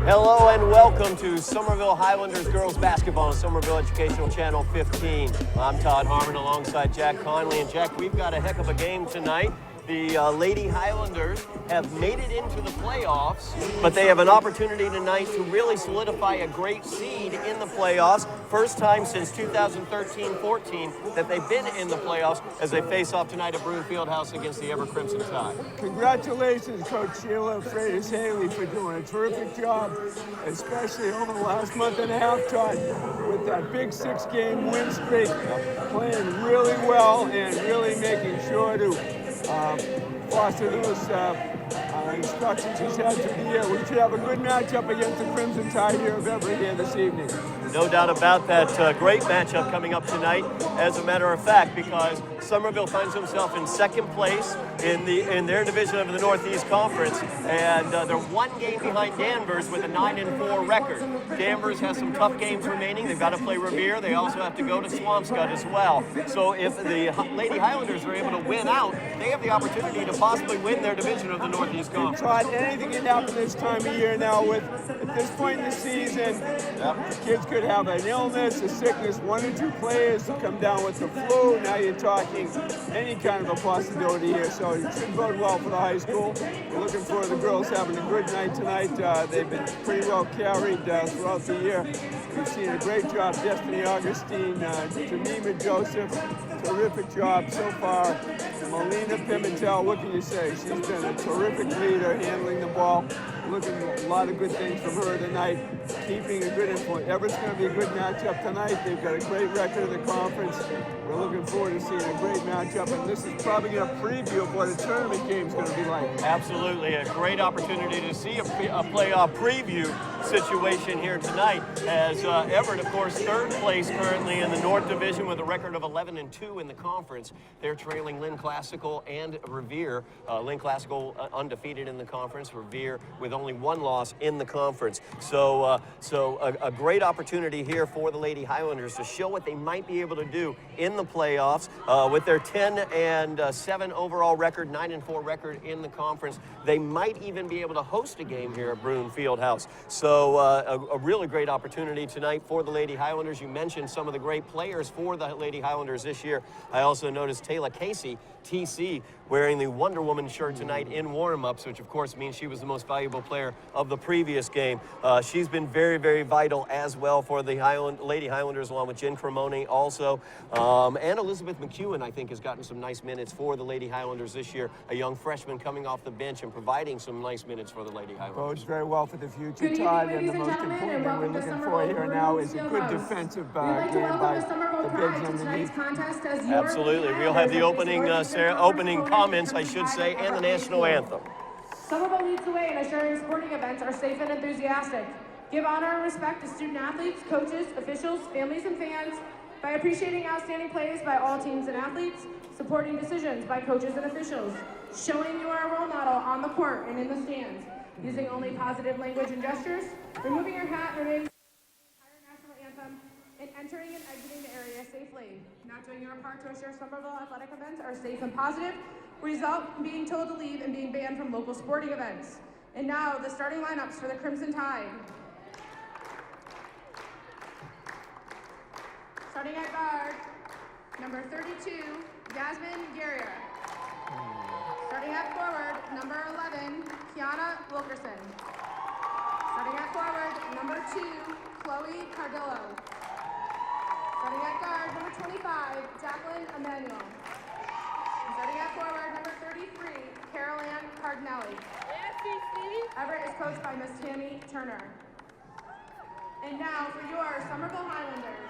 Hello and welcome to Somerville Highlanders girls basketball on Somerville Educational Channel 15. I'm Todd Harmon alongside Jack Connolly. And Jack, we've got a heck of a game tonight. The Lady Highlanders have made it into the playoffs, but they have an opportunity tonight to really solidify a great seed in the playoffs. First time since 2013-14 that they've been in the playoffs as they face off tonight at Broome Fieldhouse against the Everett Crimson Tide. Congratulations, Coach Sheila Freitas-Haley, for doing a terrific job, especially over the last month and a half, Todd, with that big 6-game win streak, playing really well and really making sure to foster those instructions he's had through the year. We should have a good matchup against the Crimson Tide here of Everett here this evening. No doubt about that. Great matchup coming up tonight, as a matter of fact, because Somerville finds himself in second place in their division of the Northeast Conference, and they're one game behind Danvers with a 9-4 record. Danvers has some tough games remaining. They've got to play Revere. They also have to go to Swampscott as well. So if the Lady Highlanders are able to win out, they have the opportunity to possibly win their division of the Northeast Conference. Todd, anything can happen this time of year now. At this point in the season, kids could have an illness, a sickness, 1 or 2 players come down with the flu. Now you're talking any kind of a possibility here, so it should bode well for the high school. We're looking for the girls having a good night tonight. They've been pretty well carried throughout the year. We've seen a great job, Destiny Augustine, Jamima Joseph, terrific job so far. Melina Pimentel, what can you say? She's been a terrific leader handling the ball. Looking at a lot of good things from her tonight, keeping a good influence. Everett's going to be a good matchup tonight. They've got a great record in the conference. We're looking forward to seeing a great matchup, and this is probably a preview of what a tournament game is going to be like. Absolutely, a great opportunity to see a playoff preview situation here tonight, as Everett, of course, third place currently in the North Division with a record of 11-2 in the conference. They're trailing Lynn Classical and Revere. Lynn Classical undefeated in the conference, Revere with only 1 loss in the conference. So a great opportunity here for the Lady Highlanders to show what they might be able to do in the playoffs with their 10-7 overall record, 9-4 record in the conference. They might even be able to host a game here at Broome Fieldhouse. So a really great opportunity tonight for the Lady Highlanders. You mentioned some of the great players for the Lady Highlanders this year. I also noticed Taylor Casey, TC, wearing the Wonder Woman shirt tonight in warm-ups, which of course means she was the most valuable player of the previous game. She's been very, very vital as well for the Lady Highlanders, along with Jen Cremoni also. And Elizabeth McEwen, I think, has gotten some nice minutes for the Lady Highlanders this year. A young freshman coming off the bench and providing some nice minutes for the Lady Highlanders. Bodes very well for the future, Todd, and the most important thing we're looking for here now is a good defensive game by the bigs underneath. Absolutely. We'll have the opening comments, I should say, and the national anthem. Somerville leads the way in assuring sporting events are safe and enthusiastic. Give honor and respect to student athletes, coaches, officials, families, and fans by appreciating outstanding plays by all teams and athletes, supporting decisions by coaches and officials, showing you are a role model on the court and in the stands, using only positive language and gestures, removing your hat and remaining the entire national anthem, and entering and exiting the area safely. Not doing your part to ensure Somerville athletic events are safe and positive, result in being told to leave and being banned from local sporting events. And now, the starting lineups for the Crimson Tide. Starting at guard, number 32, Yasmin Guerrier. Starting at forward, number 11, Kiana Wilkerson. Starting at forward, number 2, Chloe Cardillo. Starting at guard, number 25, Jacqueline Emanuel. Starting at forward, number 33, Carol Ann Cardinelli. Everett is coached by Miss Tammy Turner. And now for your Somerville Highlanders.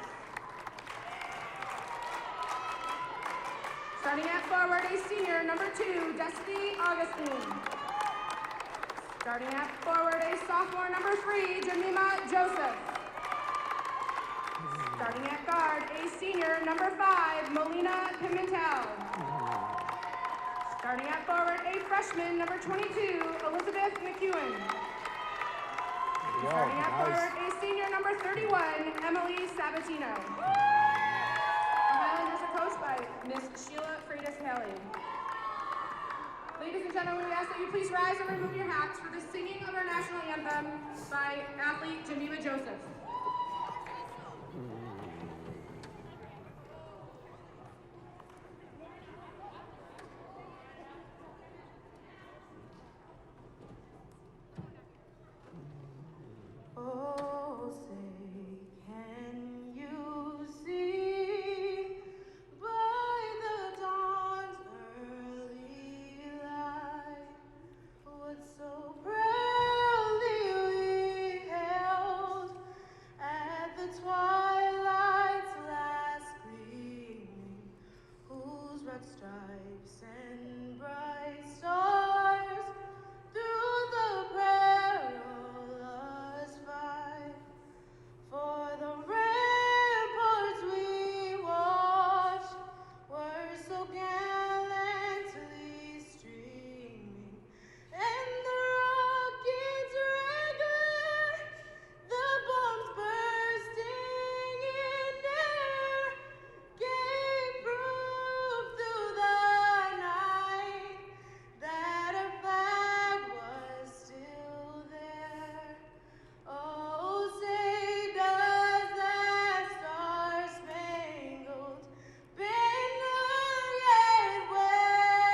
Starting at forward, a senior, number 2, Destiny Augustine. Starting at forward, a sophomore, number 3, Jamima Joseph. Starting at guard, a senior, number 5, Melina Pimentel. Starting at forward, a freshman, number 22, Elizabeth McEwen. Starting at forward, a senior, number 31, Emily Sabatino. The Highlanders are coached by Miss Sheila Freitas-Haley. Ladies and gentlemen, we ask that you please rise and remove your hats for the singing of our national anthem by athlete Jemima Joseph. Oh, say, can you see by the dawn's early light what so proudly we hailed at the twilight's last gleaming, whose red stripes and bright stars through the perilous fight, for the ramparts we watched were so gallantly streaming, and the rockets regular, the bombs bursting in air, gave proof through the night that our flag was still there. Oh, say does that star-spangled banner yet wave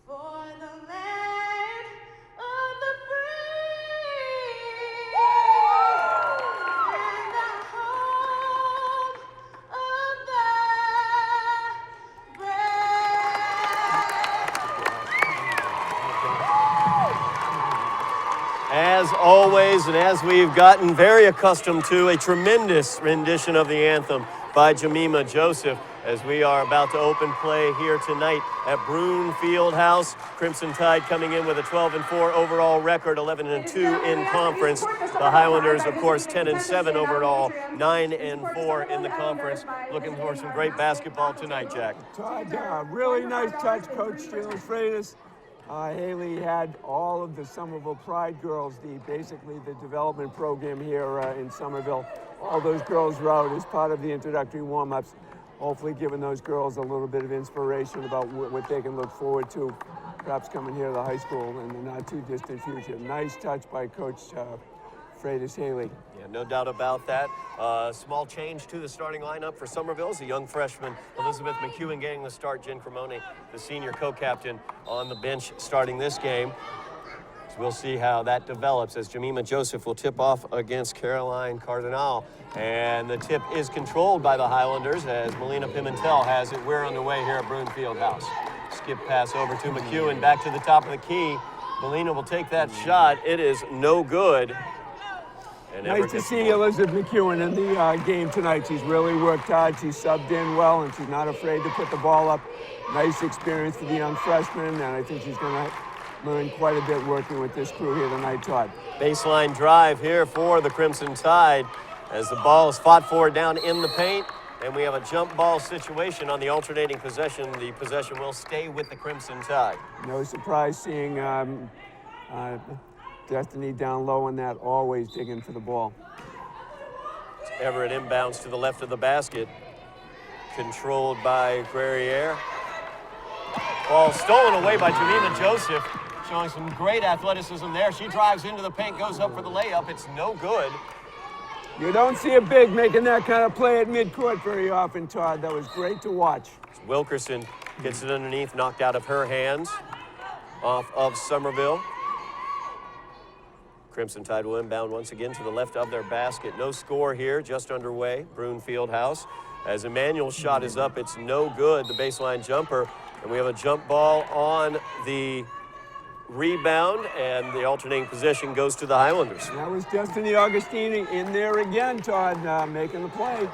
for the land of the free and the home of the As always, and as we've gotten very accustomed to, a tremendous rendition of the anthem by Jemima Joseph as we are about to open play here tonight at Broome Fieldhouse. Crimson Tide coming in with a 12-4 overall record, 11-2 in conference. The Highlanders, of course, 10-7 overall, 9-4 in the conference. Looking for some great basketball tonight, Jack. Todd, really nice touch, Coach Freitas. Haley had all of the Somerville Pride girls, basically the development program here in Somerville. All those girls were out as part of the introductory warm-ups, hopefully giving those girls a little bit of inspiration about what they can look forward to, perhaps coming here to the high school in the not-too-distant future. Nice touch by Coach Freitas Haley. Yeah, no doubt about that. Small change to the starting lineup for Somerville is a young freshman, Elizabeth McEwen, getting the start. Jen Cremoni, the senior co-captain, on the bench starting this game. So we'll see how that develops as Jemima Joseph will tip off against Caroline Cardinal. And the tip is controlled by the Highlanders as Melina Pimentel has it. We're underway here at Broome Fieldhouse. Skip pass over to McEwen, back to the top of the key. Melina will take that shot. It is no good. And nice to see Elizabeth McEwen in the game tonight. She's really worked hard. She's subbed in well, and she's not afraid to put the ball up. Nice experience for the young freshman, and I think she's going to learn quite a bit working with this crew here tonight, Todd. Baseline drive here for the Crimson Tide as the ball is fought for down in the paint, and we have a jump ball situation on the alternating possession. The possession will stay with the Crimson Tide. No surprise seeing Destiny down low on that, always digging for the ball. Everett inbounds to the left of the basket, controlled by Guerriere. Ball stolen away by Jemima Joseph, showing some great athleticism there. She drives into the paint, goes up for the layup. It's no good. You don't see a big making that kind of play at midcourt very often, Todd. That was great to watch. Wilkerson gets it underneath, knocked out of her hands, off of Somerville. Crimson Tide will inbound once again to the left of their basket. No score here, just underway, Broome Fieldhouse. As Emmanuel's shot is up, it's no good, the baseline jumper. And we have a jump ball on the rebound, and the alternating possession goes to the Highlanders. That was Destiny Augustini in there again, Todd, making the play.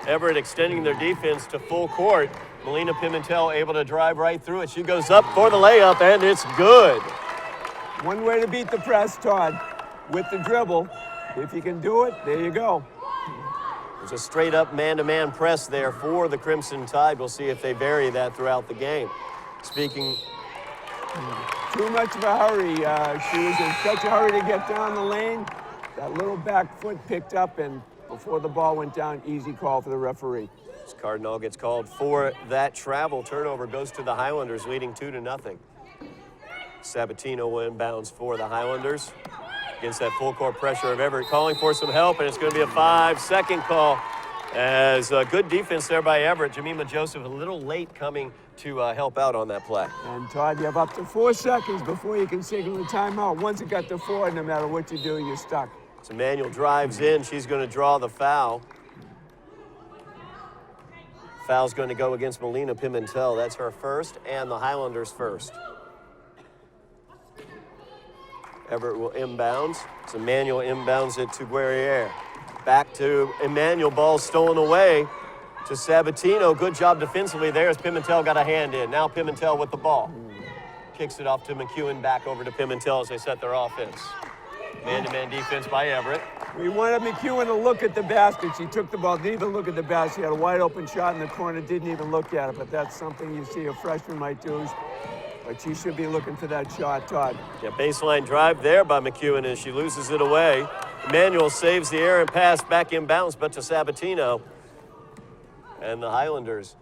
Everett extending their defense to full court. Melina Pimentel able to drive right through it. She goes up for the layup, and it's good. One way to beat the press, Todd, with the dribble. If you can do it, there you go. There's a straight-up man-to-man press there for the Crimson Tide. We'll see if they vary that throughout the game. Speaking... Too much of a hurry. She was in such a hurry to get down the lane. That little back foot picked up, and before the ball went down. Easy call for the referee. As Cardinal gets called for that travel, turnover goes to the Highlanders, leading 2-0. Sabatino will inbounds for the Highlanders against that full court pressure of Everett, calling for some help, and it's going to be a 5-second call. As good defense there by Everett. Jemima Joseph a little late coming to help out on that play. And Todd, you have up to 4 seconds before you can signal a timeout. Once it got to 4, no matter what you do, you're stuck. So Manuel drives in. She's going to draw the foul. Foul's going to go against Melina Pimentel. That's her first, and the Highlanders' first. Everett will inbounds. So Manuel inbounds it to Guerriere. Back to Emmanuel, ball stolen away to Sabatino. Good job defensively there as Pimentel got a hand in. Now Pimentel with the ball. Kicks it off to McEwen, back over to Pimentel as they set their offense. Man-to-man defense by Everett. We wanted McEwen to look at the basket. She took the ball, didn't even look at the basket. She had a wide open shot in the corner, didn't even look at it, but that's something you see a freshman might do. But she should be looking for that shot, Todd. Yeah, baseline drive there by McEwen as she loses it away. Emmanuel saves the errant pass back inbounds, but to Sabatino. And the Highlanders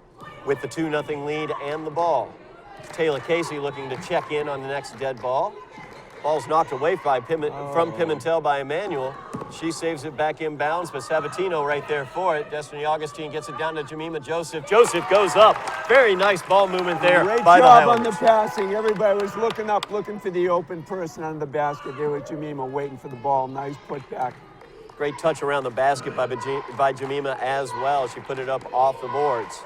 with the 2-0 lead and the ball. Taylor Casey looking to check in on the next dead ball. Ball's knocked away by from Pimentel by Emmanuel. She saves it back inbounds, but Sabatino right there for it. Destiny Augustine gets it down to Jemima Joseph. Joseph goes up. Very nice ball movement there Great by the job on Highlanders. the passing. Everybody was looking up, looking for the open person under the basket. There was Jemima waiting for the ball. Nice putback. Great touch around the basket by Jemima as well. She put it up off the boards.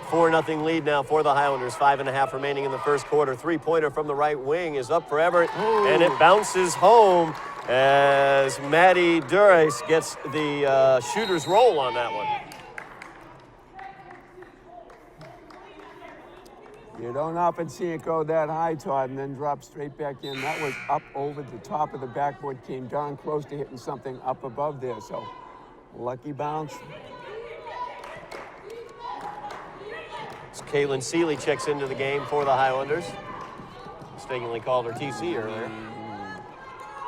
4-0 lead now for the Highlanders. 5.5 remaining in the first quarter. Three-pointer from the right wing is up for Everett, and it bounces home as Maddie Dures gets the shooter's roll on that one. You don't often see it go that high, Todd, and then drop straight back in. That was up over the top of the backboard, came darn close to hitting something up above there, so lucky bounce. Caitlin Seeley checks into the game for the Highlanders. Mistakenly called her TC earlier.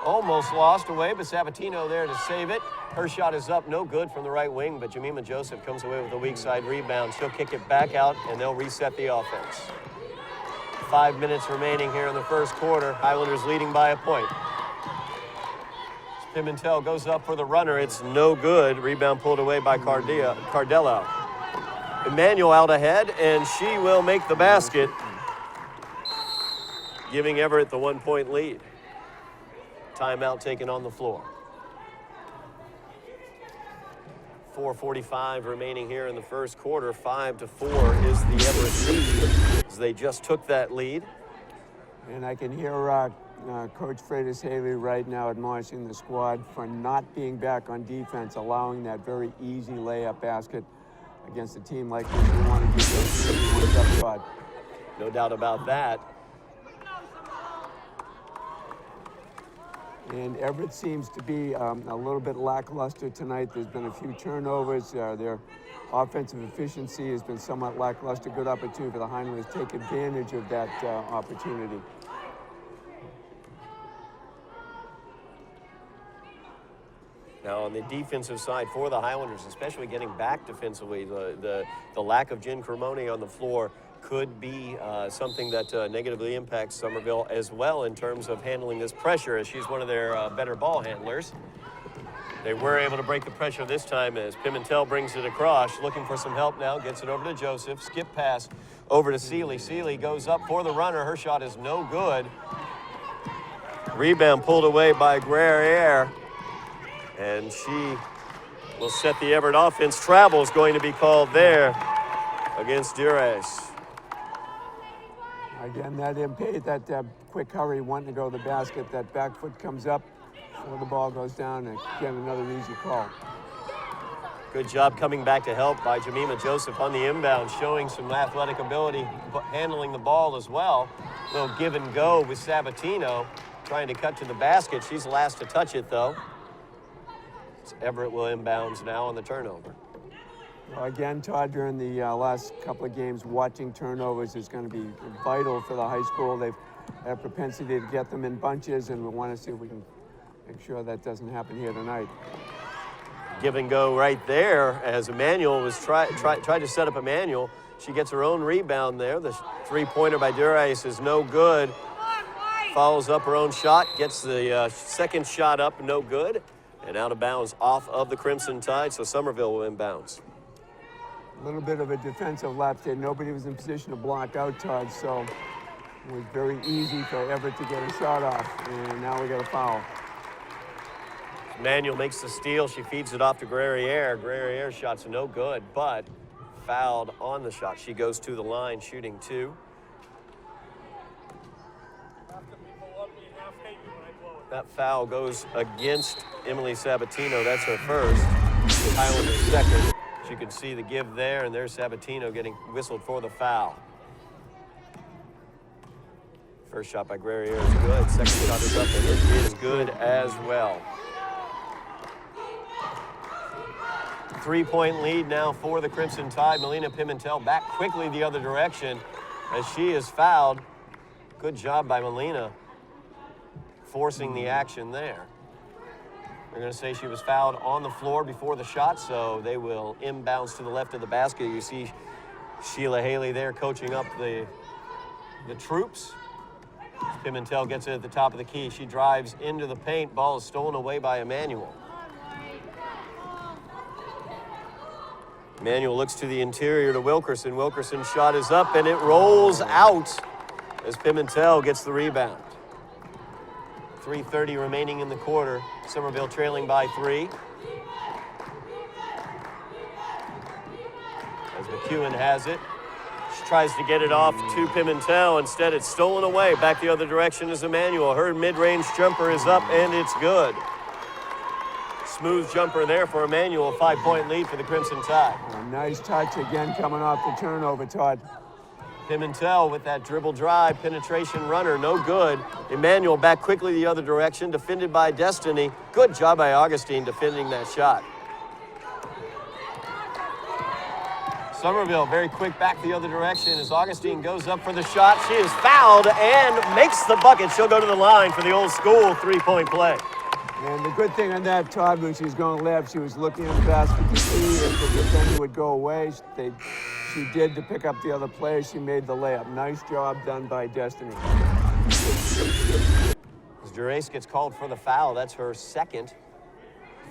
Almost lost away, but Sabatino there to save it. Her shot is up, no good from the right wing, but Jemima Joseph comes away with a weak side rebound. She'll kick it back out, and they'll reset the offense. 5 minutes remaining here in the first quarter. Highlanders leading by a point. Pimentel goes up for the runner. It's no good. Rebound pulled away by Cardello. Emmanuel out ahead, and she will make the basket, giving Everett the 1-point lead. Timeout taken on the floor. 4:45 remaining here in the first quarter. 5-4 is the Everett lead as they just took that lead. And I can hear Coach Freitas Haley right now admonishing the squad for not being back on defense, allowing that very easy layup basket against a team like this. We want to get those up, Todd. No doubt about that. And Everett seems to be a little bit lackluster tonight. There's been a few turnovers. Their offensive efficiency has been somewhat lackluster. Good opportunity for the Highlanders to take advantage of that opportunity. Now on the defensive side for the Highlanders, especially getting back defensively, the lack of Jen Cremoni on the floor could be something that negatively impacts Somerville as well in terms of handling this pressure, as she's one of their better ball handlers. They were able to break the pressure this time as Pimentel brings it across, looking for some help now, gets it over to Joseph, skip pass over to Seeley. Seeley goes up for the runner. Her shot is no good. Rebound pulled away by Guerriere, and she will set the Everett offense. Travel is going to be called there against Dures. Again, that impeded that quick hurry, wanting to go to the basket. That back foot comes up before the ball goes down, and again, another easy call. Good job coming back to help by Jemima Joseph on the inbound, showing some athletic ability, but handling the ball as well. A little give and go with Sabatino, trying to cut to the basket. She's last to touch it, though. So Everett will inbounds now on the turnover. Well, again, Todd, during the last couple of games, watching turnovers is going to be vital for the high school. They've had a propensity to get them in bunches, and we want to see if we can make sure that doesn't happen here tonight. Give and go right there as Emmanuel was tried to set up Emmanuel. She gets her own rebound there. The three-pointer by Durace is no good. Follows up her own shot, gets the second shot up, no good, and out of bounds off of the Crimson Tide, so Somerville will inbounds. A little bit of a defensive lapse there. Nobody was in position to block out Todd, so it was very easy for Everett to get a shot off, and now we got a foul. Emmanuel makes the steal. She feeds it off to Guerriere. Guerriere's shot's no good, but fouled on the shot. She goes to the line, shooting 2. That foul goes against Emily Sabatino. That's her first. Highlanders second. As you can see the give there, and there's Sabatino getting whistled for the foul. First shot by Guerriere is good. Second shot is up, and it is good as well. 3-point lead now for the Crimson Tide. Melina Pimentel back quickly the other direction as she is fouled. Good job by Melina forcing the action there. They're going to say she was fouled on the floor before the shot, so they will inbounds to the left of the basket. You see Sheila Haley there coaching up the troops. Pimentel gets it at the top of the key. She drives into the paint. Ball is stolen away by Emmanuel. Emmanuel looks to the interior to Wilkerson. Wilkerson's shot is up, and it rolls out as Pimentel gets the rebound. 3:30 remaining in the quarter. Somerville trailing by 3. As McEwen has it. She tries to get it off to Pimentel. Instead, it's stolen away. Back the other direction is Emmanuel. Her mid-range jumper is up, and it's good. Smooth jumper there for Emmanuel. 5-point lead for the Crimson Tide. A nice touch again coming off the turnover, Todd. Pimentel with that dribble drive, penetration runner, no good. Emmanuel back quickly the other direction, defended by Destiny. Good job by Augustine defending that shot. Somerville very quick back the other direction as Augustine goes up for the shot. She is fouled and makes the bucket. She'll go to the line for the old school 3-point play. And the good thing on that, Todd, when she was going left, she was looking at the basket to see if the defender would go away. She did to pick up the other player. She made the layup. Nice job done by Destiny. As Durace gets called for the foul, that's her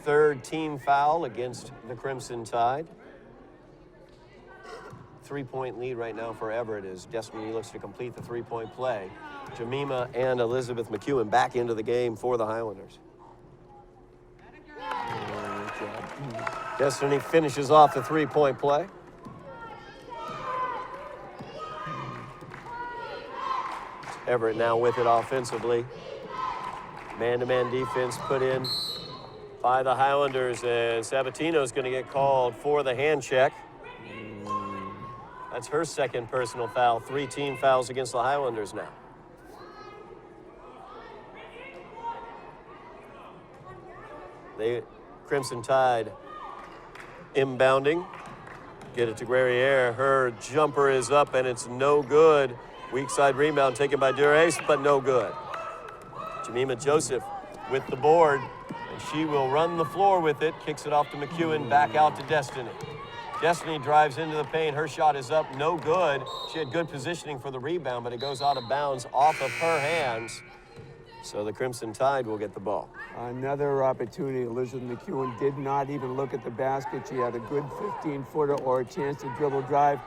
third team foul against the Crimson Tide. 3-point lead right now for Everett as Destiny looks to complete the 3-point play. Jemima and Elizabeth McEwen back into the game for the Highlanders. Destiny finishes off the 3-point play. Everett now with it offensively. Man-to-man defense put in by the Highlanders, and Sabatino's going to get called for the hand check. That's her second personal foul. 3 team fouls against the Highlanders now. Crimson Tide inbounding. Get it to Guerriere. Her jumper is up, and it's no good. Weak side rebound taken by Durace, but no good. Jemima Joseph with the board, and she will run the floor with it. Kicks it off to McEwen, back out to Destiny. Destiny drives into the paint. Her shot is up, no good. She had good positioning for the rebound, but it goes out of bounds off of her hands. So the Crimson Tide will get the ball. Another opportunity. Elizabeth McEwen did not even look at the basket. She had a good 15-footer or a chance to dribble drive.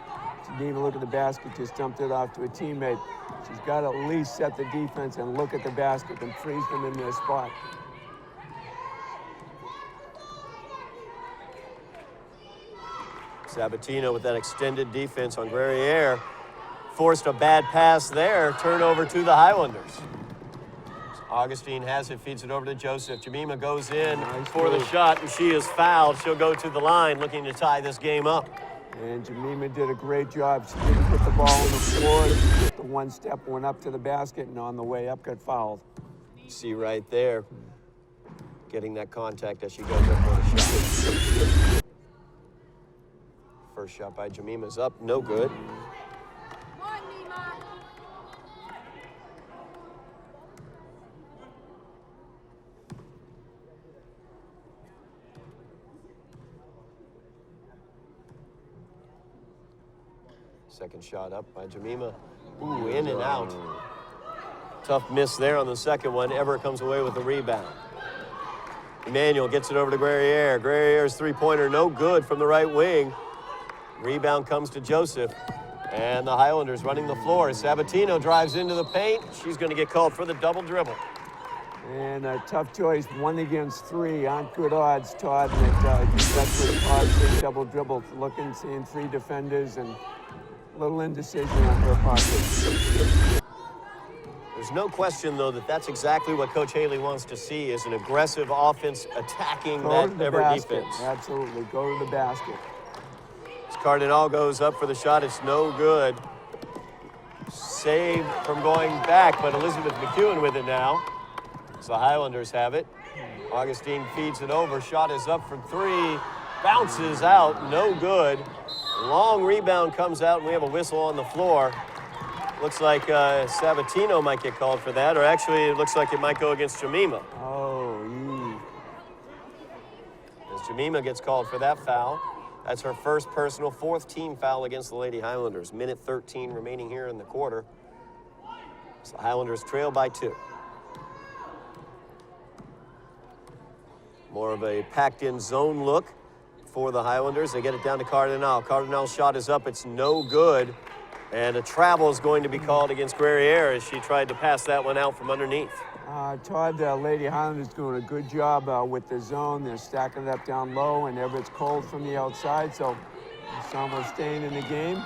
She didn't even look at the basket, just dumped it off to a teammate. She's got to at least set the defense and look at the basket and freeze them in their spot. Sabatino with that extended defense on Guerriere. Forced a bad pass there. Turnover to the Highlanders. Augustine has it, feeds it over to Joseph. Jemima goes in for the shot, and she is fouled. She'll go to the line looking to tie this game up. And Jemima did a great job. She didn't put the ball on the floor. She took the one step, went up to the basket, and on the way up got fouled. See right there, getting that contact as she goes up for the shot. First shot by Jemima's up, no good. Second shot up by Jemima. Ooh, in and out. Tough miss there on the second one. Everett comes away with the rebound. Emmanuel gets it over to Guerriere. Guerriere's three-pointer no good from the right wing. Rebound comes to Joseph. And the Highlanders running the floor. Sabatino drives into the paint. She's going to get called for the double dribble. And a tough choice, 1 against 3. Aren't good odds, Todd. That's what Todd said, double dribble. Looking, seeing 3 defenders, and a little indecision on her part. There's no question, though, that that's exactly what Coach Haley wants to see, is an aggressive offense attacking that Everett defense. Absolutely, go to the basket. As Cardinal goes up for the shot, it's no good. Saved from going back, but Elizabeth McEwen with it now. So the Highlanders have it. Augustine feeds it over. Shot is up for 3. Bounces out, no good. Long rebound comes out, and we have a whistle on the floor. Looks like Sabatino might get called for that, or actually it looks like it might go against Jemima. Oh, As Jemima gets called for that foul. That's her first personal, 4th team foul against the Lady Highlanders. Minute 13 remaining here in the quarter. So the Highlanders trail by 2. More of a packed-in zone look for the Highlanders. They get it down to Cardinal. Cardinal's shot is up. It's no good. And a travel is going to be called against Guerriere as she tried to pass that one out from underneath. Todd, Lady Highlanders doing a good job with the zone. They're stacking it up down low, and Everett's cold from the outside, so Somerville staying in the game.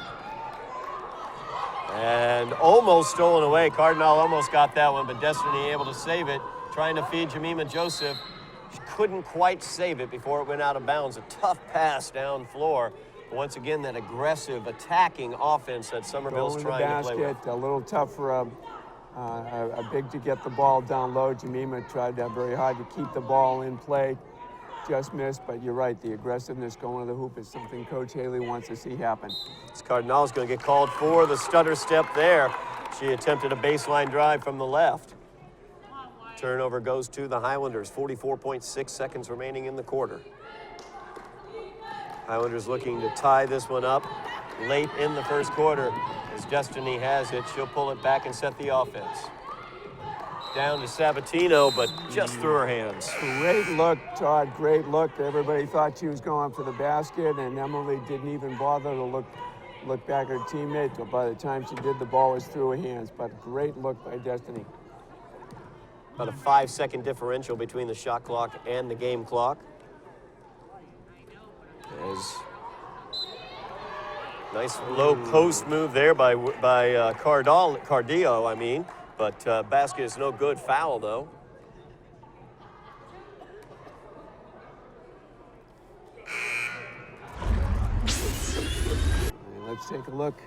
And almost stolen away. Cardinal almost got that one, but Destiny able to save it. Trying to feed Jemima Joseph. She couldn't quite save it before it went out of bounds. A tough pass down floor. Once again, that aggressive, attacking offense that Somerville's trying to play with. A little tough for a big to get the ball down low. Jemima tried very hard to keep the ball in play. Just missed, but you're right. The aggressiveness going to the hoop is something Coach Haley wants to see happen. This Cardinal's going to get called for the stutter step there. She attempted a baseline drive from the left. Turnover goes to the Highlanders. 44.6 seconds remaining in the quarter. Highlanders looking to tie this one up late in the first quarter. As Destiny has it, she'll pull it back and set the offense. Down to Sabatino, but just through her hands. Great look, Todd, great look. Everybody thought she was going for the basket, and Emily didn't even bother to look back at her teammate. But by the time she did, the ball was through her hands. But great look by Destiny. About a 5-second differential between the shot clock and the game clock. As nice low post move there by Cardillo, I mean. But basket is no good. Foul, though. Let's take a look.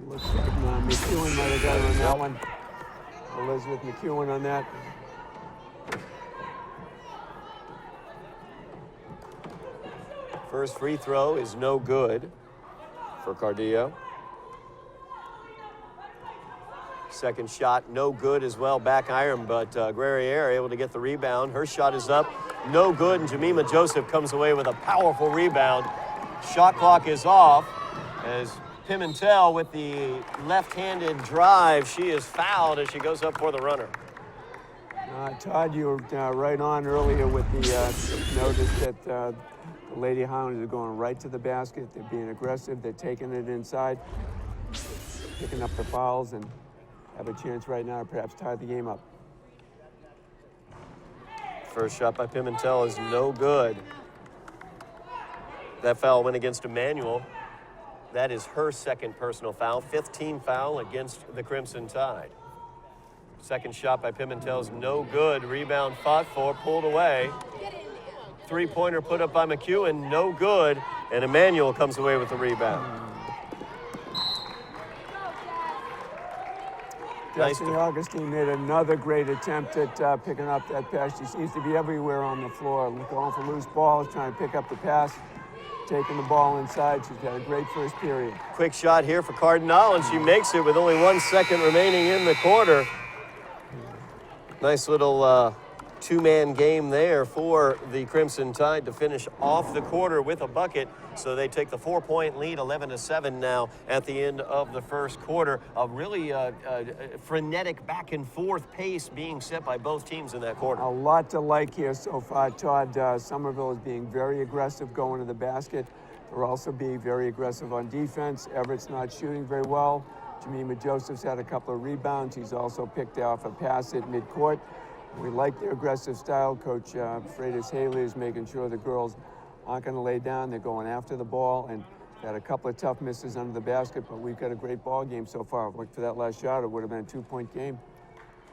Looks like McEwen might have got her on that one. Elizabeth McEwen on that. First free throw is no good for Cardillo. Second shot, no good as well, back iron, but Guerriere able to get the rebound. Her shot is up, no good, and Jemima Joseph comes away with a powerful rebound. Shot clock is off as Pimentel with the left-handed drive. She is fouled as she goes up for the runner. Todd, you were right on earlier with the notice that the Lady Highlanders are going right to the basket. They're being aggressive. They're taking it inside, picking up the fouls, and have a chance right now to perhaps tie the game up. First shot by Pimentel is no good. That foul went against Emmanuel. That is her second personal foul, 5th team foul against the Crimson Tide. Second shot by Pimentel is no good. Rebound fought for, pulled away. Three-pointer put up by McEwen, no good. And Emmanuel comes away with the rebound. Destiny Augustine made another great attempt at picking up that pass. She seems to be everywhere on the floor, going for loose balls, trying to pick up the pass, taking the ball inside. She's got a great first period. Quick shot here for Cardinal, and she makes it with only 1 second remaining in the quarter. Nice little two-man game there for the Crimson Tide to finish off the quarter with a bucket. So they take the 4-point lead, 11-7 now at the end of the first quarter. A really frenetic back and forth pace being set by both teams in that quarter. A lot to like here so far, Todd. Somerville is being very aggressive going to the basket. They're also being very aggressive on defense. Everett's not shooting very well. Jemima Joseph's had a couple of rebounds. He's also picked off a pass at midcourt. We like their aggressive style. Coach Freitas Haley is making sure the girls aren't going to lay down. They're going after the ball, and had a couple of tough misses under the basket, but we've got a great ball game so far. Look for that last shot. It would have been a 2-point game.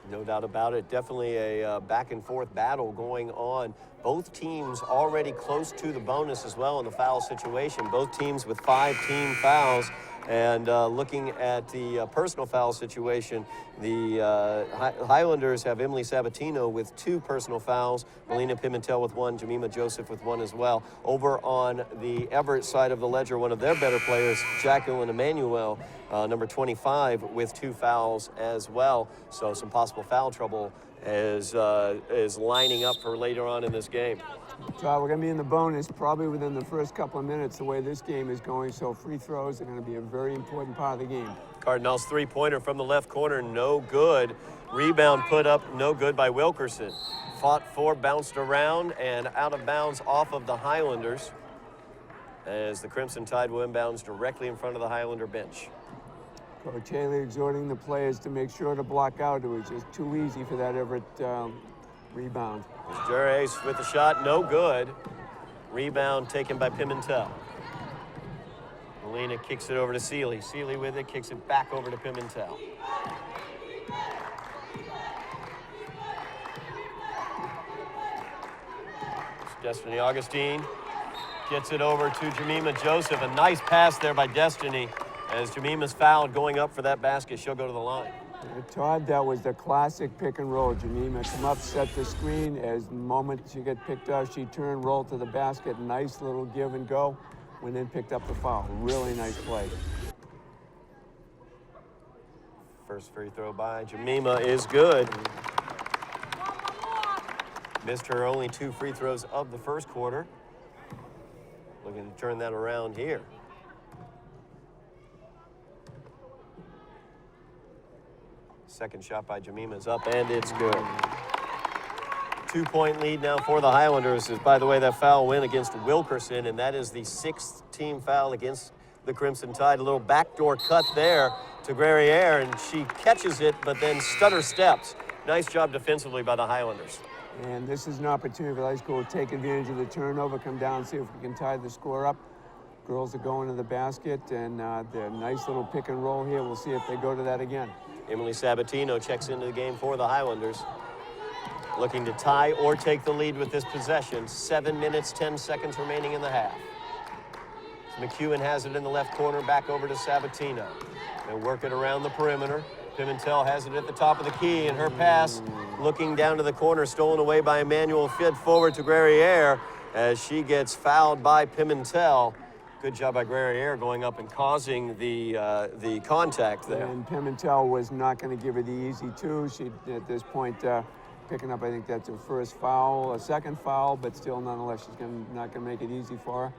No doubt about it. Definitely a back and forth battle going on. Both teams already close to the bonus as well in the foul situation. Both teams with 5 team fouls. And looking at the personal foul situation, the Highlanders have Emily Sabatino with 2 personal fouls, Melina Pimentel with 1, Jemima Joseph with 1 as well. Over on the Everett side of the ledger, one of their better players, Jacqueline Emmanuel, number 25, with 2 fouls as well. So some possible foul trouble is lining up for later on in this game. Todd, we're going to be in the bonus probably within the first couple of minutes the way this game is going, so free throws are going to be a very important part of the game. Cardinals three-pointer from the left corner, no good. Rebound put up, no good by Wilkerson. Fought for, bounced around, and out of bounds off of the Highlanders as the Crimson Tide will inbounds directly in front of the Highlander bench. Coach Haley exhorting the players to make sure to block out. It was just too easy for that Everett rebound. Jerry with the shot, no good. Rebound taken by Pimentel. Melina kicks it over to Seeley. Seeley with it, kicks it back over to Pimentel. Destiny Augustine gets it over to Jemima Joseph. A nice pass there by Destiny. As Jemima's fouled going up for that basket, she'll go to the line. Todd, that was the classic pick and roll. Jemima come up, set the screen. As the moment she got picked up, she turned, rolled to the basket. Nice little give and go. Went in, picked up the foul. Really nice play. First free throw by Jemima is good. Missed her only 2 free throws of the first quarter. Looking to turn that around here. Second shot by Jemima is up, and it's good. 2-point lead now for the Highlanders. Is, by the way, that foul win against Wilkerson, and that is the 6th team foul against the Crimson Tide. A little backdoor cut there to Guerriere, and she catches it, but then stutter steps. Nice job defensively by the Highlanders. And this is an opportunity for the high school to take advantage of the turnover, come down and see if we can tie the score up. Girls are going to the basket, and the nice little pick and roll here. We'll see if they go to that again. Emily Sabatino checks into the game for the Highlanders. Looking to tie or take the lead with this possession. 7 minutes, 10 seconds remaining in the half. McEwen has it in the left corner, back over to Sabatino. They work it around the perimeter. Pimentel has it at the top of the key, and her pass looking down to the corner, stolen away by Emmanuel, fed forward to Guerriere as she gets fouled by Pimentel. Good job by Guerriere going up and causing the contact there. And Pimentel was not going to give her the easy 2. She, at this point, picking up, I think that's her first foul, a second foul, but still, nonetheless, she's not going to make it easy for her.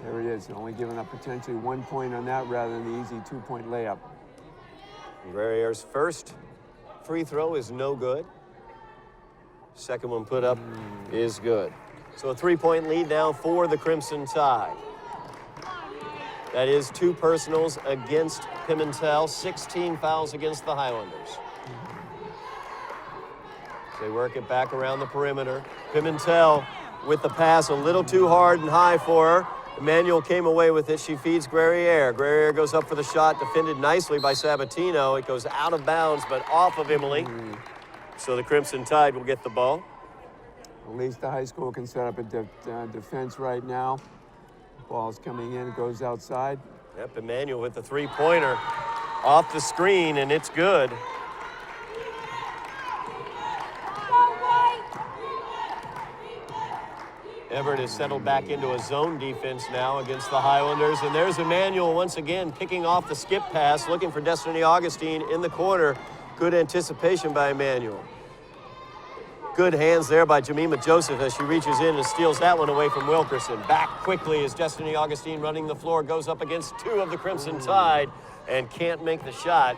There it is, only giving up potentially 1 point on that rather than the easy 2-point layup. Guerriere's first free throw is no good. Second one put up is good. So a 3-point lead now for the Crimson Tide. That is 2 personals against Pimentel, 16 fouls against the Highlanders. They work it back around the perimeter. Pimentel with the pass a little too hard and high for her. Emmanuel came away with it. She feeds Guerriere. Guerriere goes up for the shot, defended nicely by Sabatino. It goes out of bounds, but off of Emily. So the Crimson Tide will get the ball. At least the high school can set up a defense right now. Ball's coming in, goes outside. Yep, Emmanuel with the 3-pointer off the screen, and it's good. Everett is settled back into a zone defense now against the Highlanders, and there's Emmanuel once again picking off the skip pass, looking for Destiny Augustine in the corner. Good anticipation by Emmanuel. Good hands there by Jemima Joseph as she reaches in and steals that one away from Wilkerson. Back quickly as Destiny Augustine running the floor goes up against two of the Crimson Tide and can't make the shot.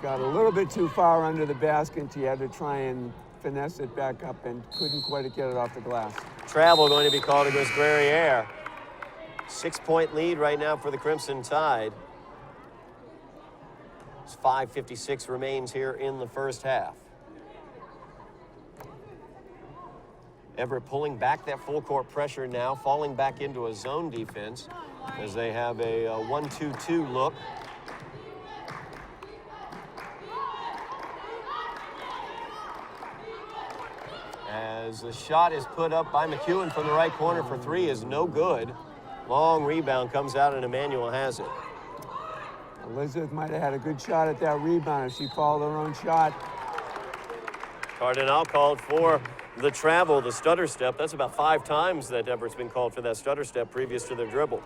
Got a little bit too far under the basket. He had to try and finesse it back up and couldn't quite get it off the glass. Travel going to be called against Guerriere. 6-point lead right now for the Crimson Tide. 5:56 remains here in the first half. Everett pulling back that full court pressure now, falling back into a zone defense as they have a 1-2-2 look. As the shot is put up by McEwen from the right corner for three is no good. Long rebound comes out and Emmanuel has it. Elizabeth might have had a good shot at that rebound if she followed her own shot. Cardinal called for the travel, the stutter step. That's about 5 times that Everett's been called for that stutter step previous to their dribble.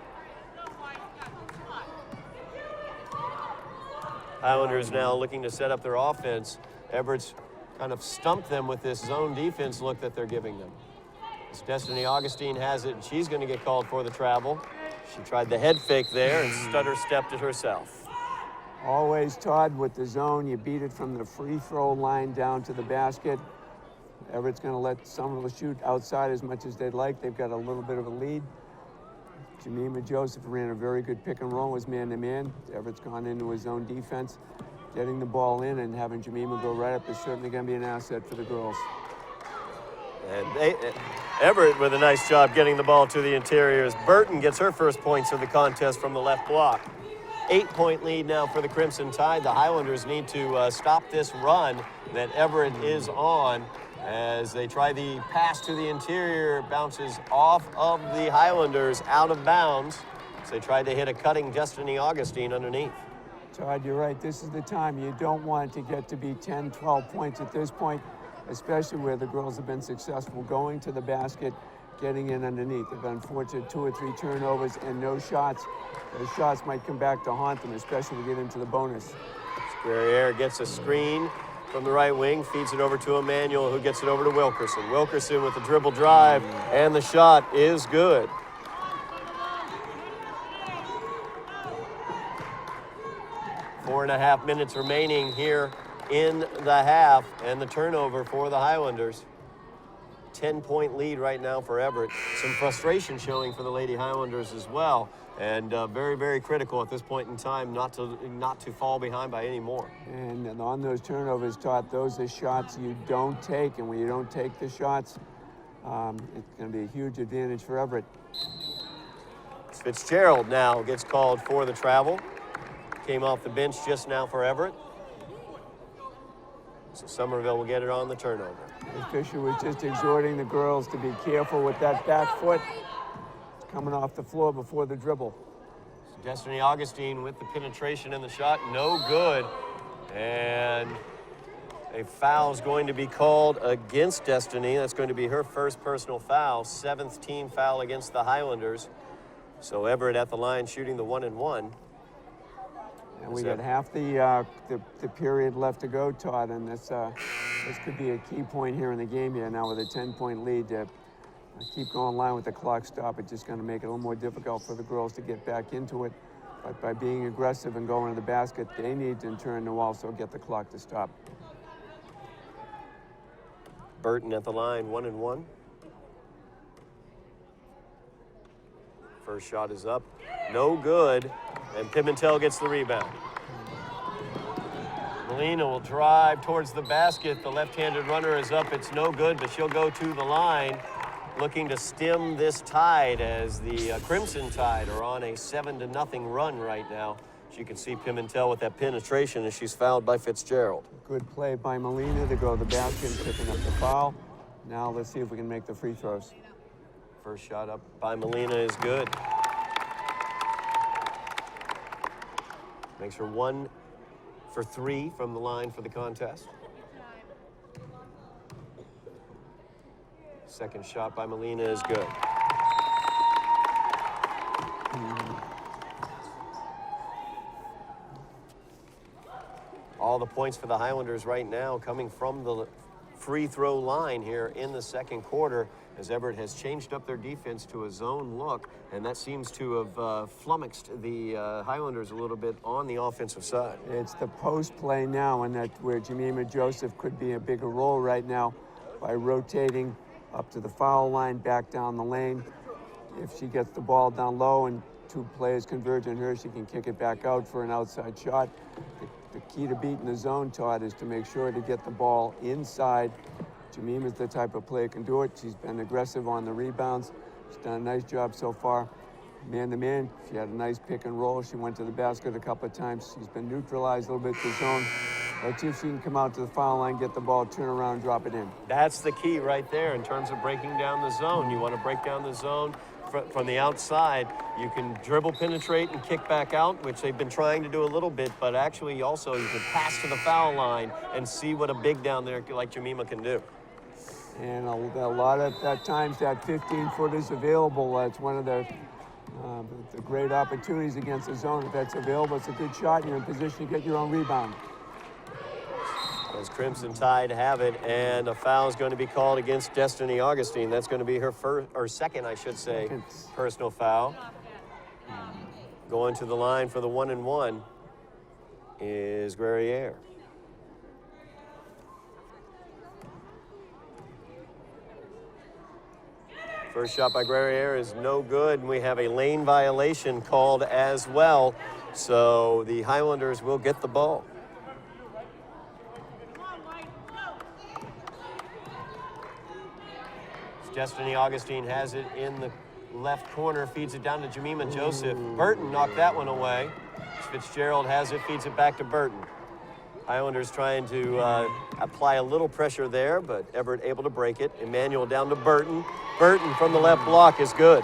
Highlanders now looking to set up their offense. Everett's kind of stumped them with this zone defense look that they're giving them. As Destiny Augustine has it, and she's going to get called for the travel. She tried the head fake there and stutter stepped it herself. Always, Todd, with the zone, you beat it from the free throw line down to the basket. Everett's going to let Somerville shoot outside as much as they'd like. They've got a little bit of a lead. Jemima Joseph ran a very good pick and roll, was man-to-man. Everett's gone into his zone defense. Getting the ball in and having Jemima go right up is certainly going to be an asset for the girls. And Everett with a nice job getting the ball to the interior as Burton gets her first points of the contest from the left block. 8-point lead now for the Crimson Tide. The Highlanders need to stop this run that Everett is on as they try the pass to the interior. Bounces off of the Highlanders out of bounds. So they tried to hit a cutting Destiny Augustine underneath. Todd, you're right. This is the time. You don't want it to get to be 10, 12 points at this point, especially where the girls have been successful going to the basket, getting in underneath. They've unfortunate 2 or 3 turnovers and no shots. Those shots might come back to haunt them, especially when we get into the bonus. Guerriere gets a screen from the right wing, feeds it over to Emmanuel, who gets it over to Wilkerson. Wilkerson with the dribble drive, and the shot is good. Four and a half minutes remaining here in the half, and the turnover for the Highlanders. 10-point lead right now for Everett. Some frustration showing for the Lady Highlanders as well, and very, very critical at this point in time not to fall behind by any more. And on those turnovers, Todd, those are shots you don't take, and when you don't take the shots, it's going to be a huge advantage for Everett. Fitzgerald now gets called for the travel. Came off the bench just now for Everett. So Somerville will get it on the turnover. Fisher was just exhorting the girls to be careful with that back foot. It's coming off the floor before the dribble. Destiny Augustine with the penetration and the shot, no good. And a foul is going to be called against Destiny. That's going to be her first personal foul, 7th team foul against the Highlanders. So Everett at the line shooting the 1-and-1. And we got half the period left to go, Todd, and this could be a key point here in the game here now with a 10-point lead. Keep going line with the clock stop. It's just going to make it a little more difficult for the girls to get back into it. But by being aggressive and going to the basket, they need in turn to also get the clock to stop. Burton at the line, 1-and-1. First shot is up, no good, and Pimentel gets the rebound. Molina will drive towards the basket. The left-handed runner is up, it's no good, but she'll go to the line, looking to stem this tide as the Crimson Tide are on a 7-0 run right now. As you can see Pimentel with that penetration as she's fouled by Fitzgerald. Good play by Molina to go to the basket and picking up the foul. Now let's see if we can make the free throws. First shot up by Molina is good. Makes her 1 for 3 from the line for the contest. Second shot by Molina is good. All the points for the Highlanders right now coming from free throw line here in the second quarter, as Everett has changed up their defense to a zone look, and that seems to have flummoxed the Highlanders a little bit on the offensive side. It's the post play now, and that's where Jemima Joseph could be a bigger role right now by rotating up to the foul line, back down the lane. If she gets the ball down low and two players converge on her, she can kick it back out for an outside shot. The key to beating the zone, Todd, is to make sure to get the ball inside. Jemima's the type of player who can do it. She's been aggressive on the rebounds. She's done a nice job so far. Man-to-man, she had a nice pick and roll. She went to the basket a couple of times. She's been neutralized a little bit to zone. Let's see if she can come out to the foul line, get the ball, turn around, drop it in. That's the key right there in terms of breaking down the zone. You want to break down the zone from the outside. You can dribble, penetrate, and kick back out, which they've been trying to do a little bit, but actually also you can pass to the foul line and see what a big down there like Jemima can do. And a lot of at times that 15-foot is available. It's one of the great opportunities against the zone. If that's available, it's a good shot, and you're in position to get your own rebound. As Crimson Tide have it, and a foul is going to be called against Destiny Augustine. That's going to be her first, or second, I should say, personal foul. Going to the line for the 1-and-1 is Guerriere. First shot by Guerriere is no good, and we have a lane violation called as well. So the Highlanders will get the ball. Destiny Augustine has it in the left corner, feeds it down to Jemima Joseph. Burton knocked that one away. Fitzgerald has it, feeds it back to Burton. Highlanders trying to apply a little pressure there, but Everett able to break it. Emmanuel down to Burton. Burton from the left block is good.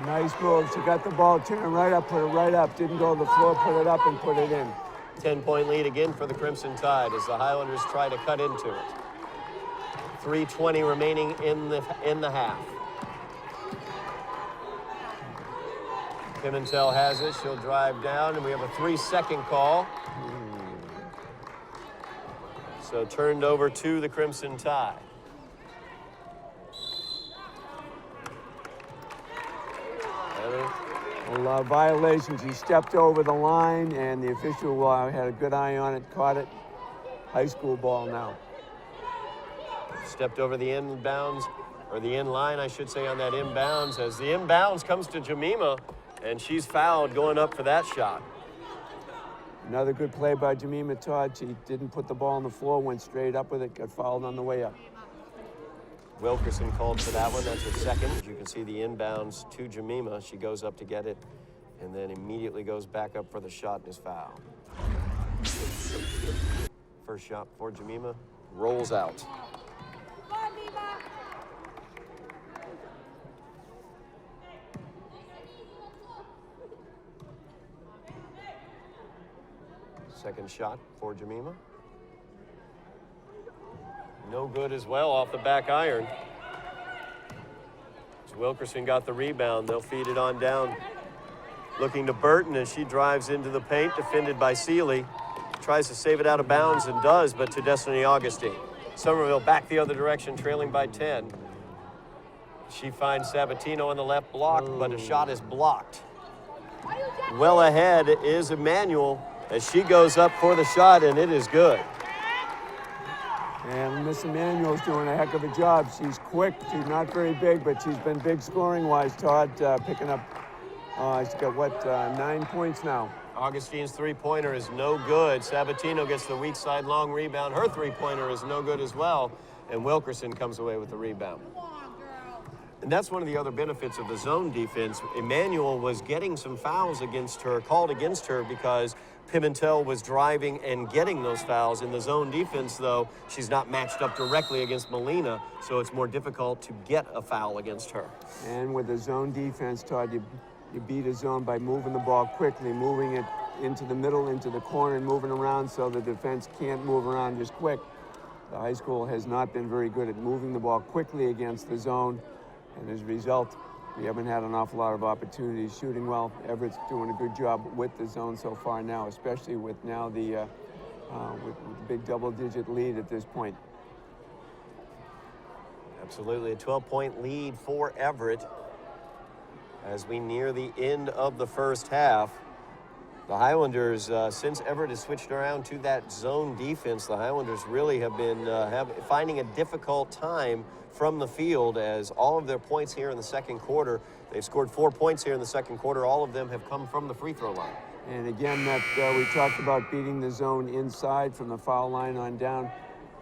Nice move. She got the ball, turned it right up, put it right up. Didn't go to the floor, put it up and put it in. 10-point lead again for the Crimson Tide as the Highlanders try to cut into it. 3:20 remaining in the half. Pimentel has it. She'll drive down, and we have a 3-second call. So turned over to the Crimson Tide. Well, violation. She stepped over the line, and the official had a good eye on it, caught it. High school ball now. Stepped over the inbounds, or the in line, I should say, on that inbounds, as the inbounds comes to Jemima, and she's fouled going up for that shot. Another good play by Jemima Todd. She didn't put the ball on the floor, went straight up with it, got fouled on the way up. Wilkerson called for that one. That's her second. As you can see the inbounds to Jemima. She goes up to get it, and then immediately goes back up for the shot and is fouled. First shot for Jemima, rolls out. Second shot for Jemima. No good as well off the back iron. As Wilkerson got the rebound, they'll feed it on down. Looking to Burton as she drives into the paint, defended by Seeley. Tries to save it out of bounds and does, but to Destiny Augustine. Somerville back the other direction, trailing by 10. She finds Sabatino on the left block, but a shot is blocked. Well ahead is Emmanuel as she goes up for the shot, and it is good. And Miss Emmanuel's doing a heck of a job. She's quick, she's not very big, but she's been big scoring-wise, Todd, picking up, she's got, 9 points now. Augustine's three-pointer is no good. Sabatino gets the weak side long rebound. Her three-pointer is no good as well, and Wilkerson comes away with the rebound. And that's one of the other benefits of the zone defense. Emmanuel was getting some fouls against her, called against her, because Pimentel was driving and getting those fouls. In the zone defense, though, she's not matched up directly against Molina, so it's more difficult to get a foul against her. And with the zone defense, Todd, you beat a zone by moving the ball quickly, moving it into the middle, into the corner, and moving around so the defense can't move around just quick. The high school has not been very good at moving the ball quickly against the zone, and as a result, we haven't had an awful lot of opportunities shooting well. Everett's doing a good job with the zone so far now, especially with now the with the big double-digit lead at this point. Absolutely, a 12-point lead for Everett as we near the end of the first half. The Highlanders, since Everett has switched around to that zone defense, the Highlanders really have been finding a difficult time from the field, as all of their points here in the second quarter, they've scored 4 points here in the second quarter. All of them have come from the free throw line. And again, that we talked about beating the zone inside from the foul line on down.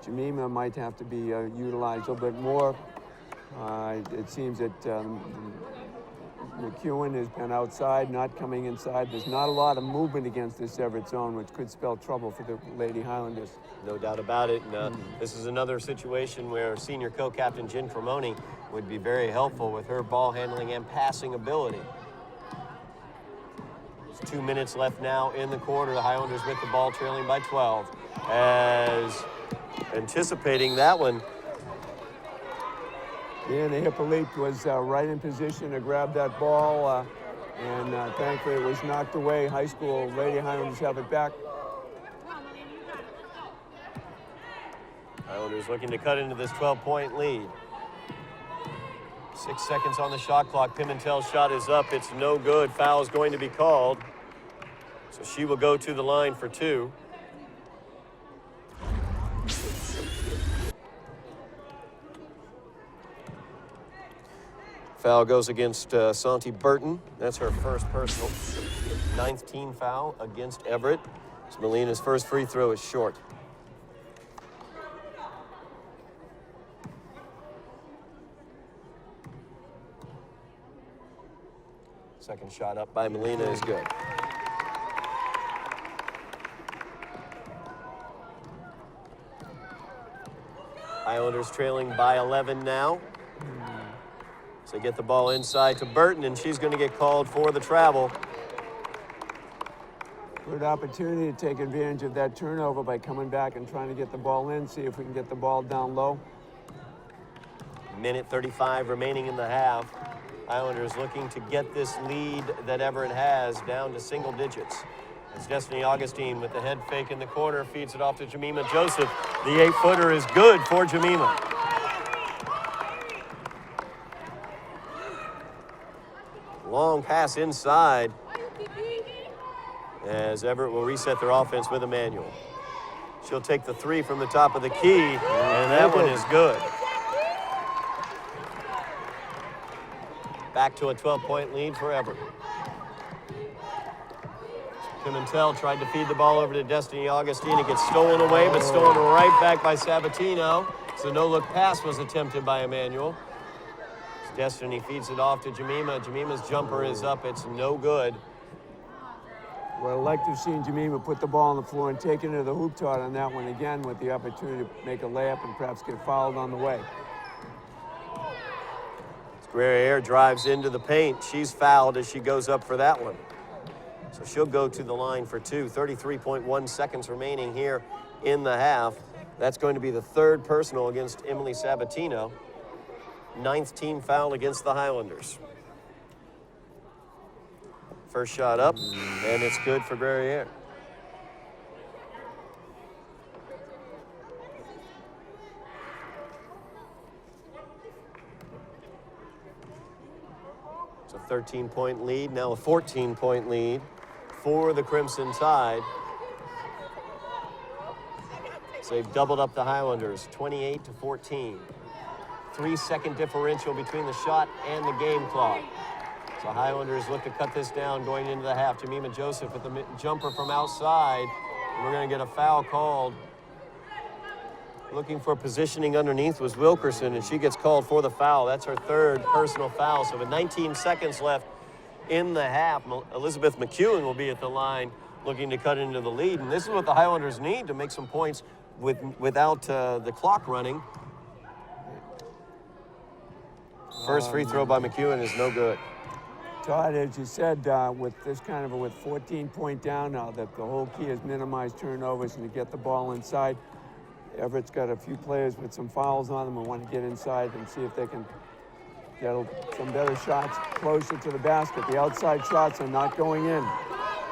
Jemima might have to be utilized a little bit more. It seems that McEwen has been outside, not coming inside. There's not a lot of movement against this Everett zone, which could spell trouble for the Lady Highlanders. No doubt about it. And, this is another situation where senior co-captain Jen Cremoni would be very helpful with her ball handling and passing ability. There's 2 minutes left now in the quarter. The Highlanders with the ball, trailing by 12. As anticipating that one. Yeah, the Hippolyte was right in position to grab that ball, and thankfully it was knocked away. High school Lady Highlanders have it back. Highlanders looking to cut into this 12-point lead. 6 seconds on the shot clock. Pimentel's shot is up. It's no good. Foul is going to be called. So she will go to the line for 2. Foul goes against Santi Burton. That's her first personal. 9th team foul against Everett. So Melina's first free throw is short. Second shot up by Melina is good. Highlanders trailing by 11 now. So they get the ball inside to Burton, and she's going to get called for the travel. Good opportunity to take advantage of that turnover by coming back and trying to get the ball in, see if we can get the ball down low. Minute 35 remaining in the half. Highlanders looking to get this lead that Everett has down to single digits. It's Destiny Augustine with the head fake in the corner, feeds it off to Jemima Joseph. The 8-footer is good for Jemima. Long pass inside as Everett will reset their offense with Emmanuel. She'll take the 3 from the top of the key, and that one is good. Back to a 12-point lead for Everett. Pimentel tried to feed the ball over to Destiny Augustine. It gets stolen away, but stolen right back by Sabatino. So no-look pass was attempted by Emmanuel. Destiny feeds it off to Jemima. Jemima's jumper is up. It's no good. Well, I'd like to have seen Jemima put the ball on the floor and take it to the hoop, Todd, on that one again, with the opportunity to make a layup and perhaps get fouled on the way. Guerriere drives into the paint. She's fouled as she goes up for that one. So she'll go to the line for 2. 33.1 seconds remaining here in the half. That's going to be the 3rd personal against Emily Sabatino. 9th team foul against the Highlanders. First shot up, and it's good for Guerriere. It's a 13-point lead, now a 14-point lead for the Crimson Tide. So they've doubled up the Highlanders, 28-14. 3-second differential between the shot and the game clock. So Highlanders look to cut this down going into the half. Jemima Joseph with the jumper from outside. And we're going to get a foul called. Looking for positioning underneath was Wilkerson, and she gets called for the foul. That's her 3rd personal foul. So with 19 seconds left in the half, Elizabeth McEwen will be at the line looking to cut into the lead. And this is what the Highlanders need to make some points without the clock running. First free throw by McEwen is no good. Todd, as you said, with this kind of with 14-point down now, that the whole key is minimize turnovers and to get the ball inside. Everett's got a few players with some fouls on them and want to get inside and see if they can get some better shots closer to the basket. The outside shots are not going in.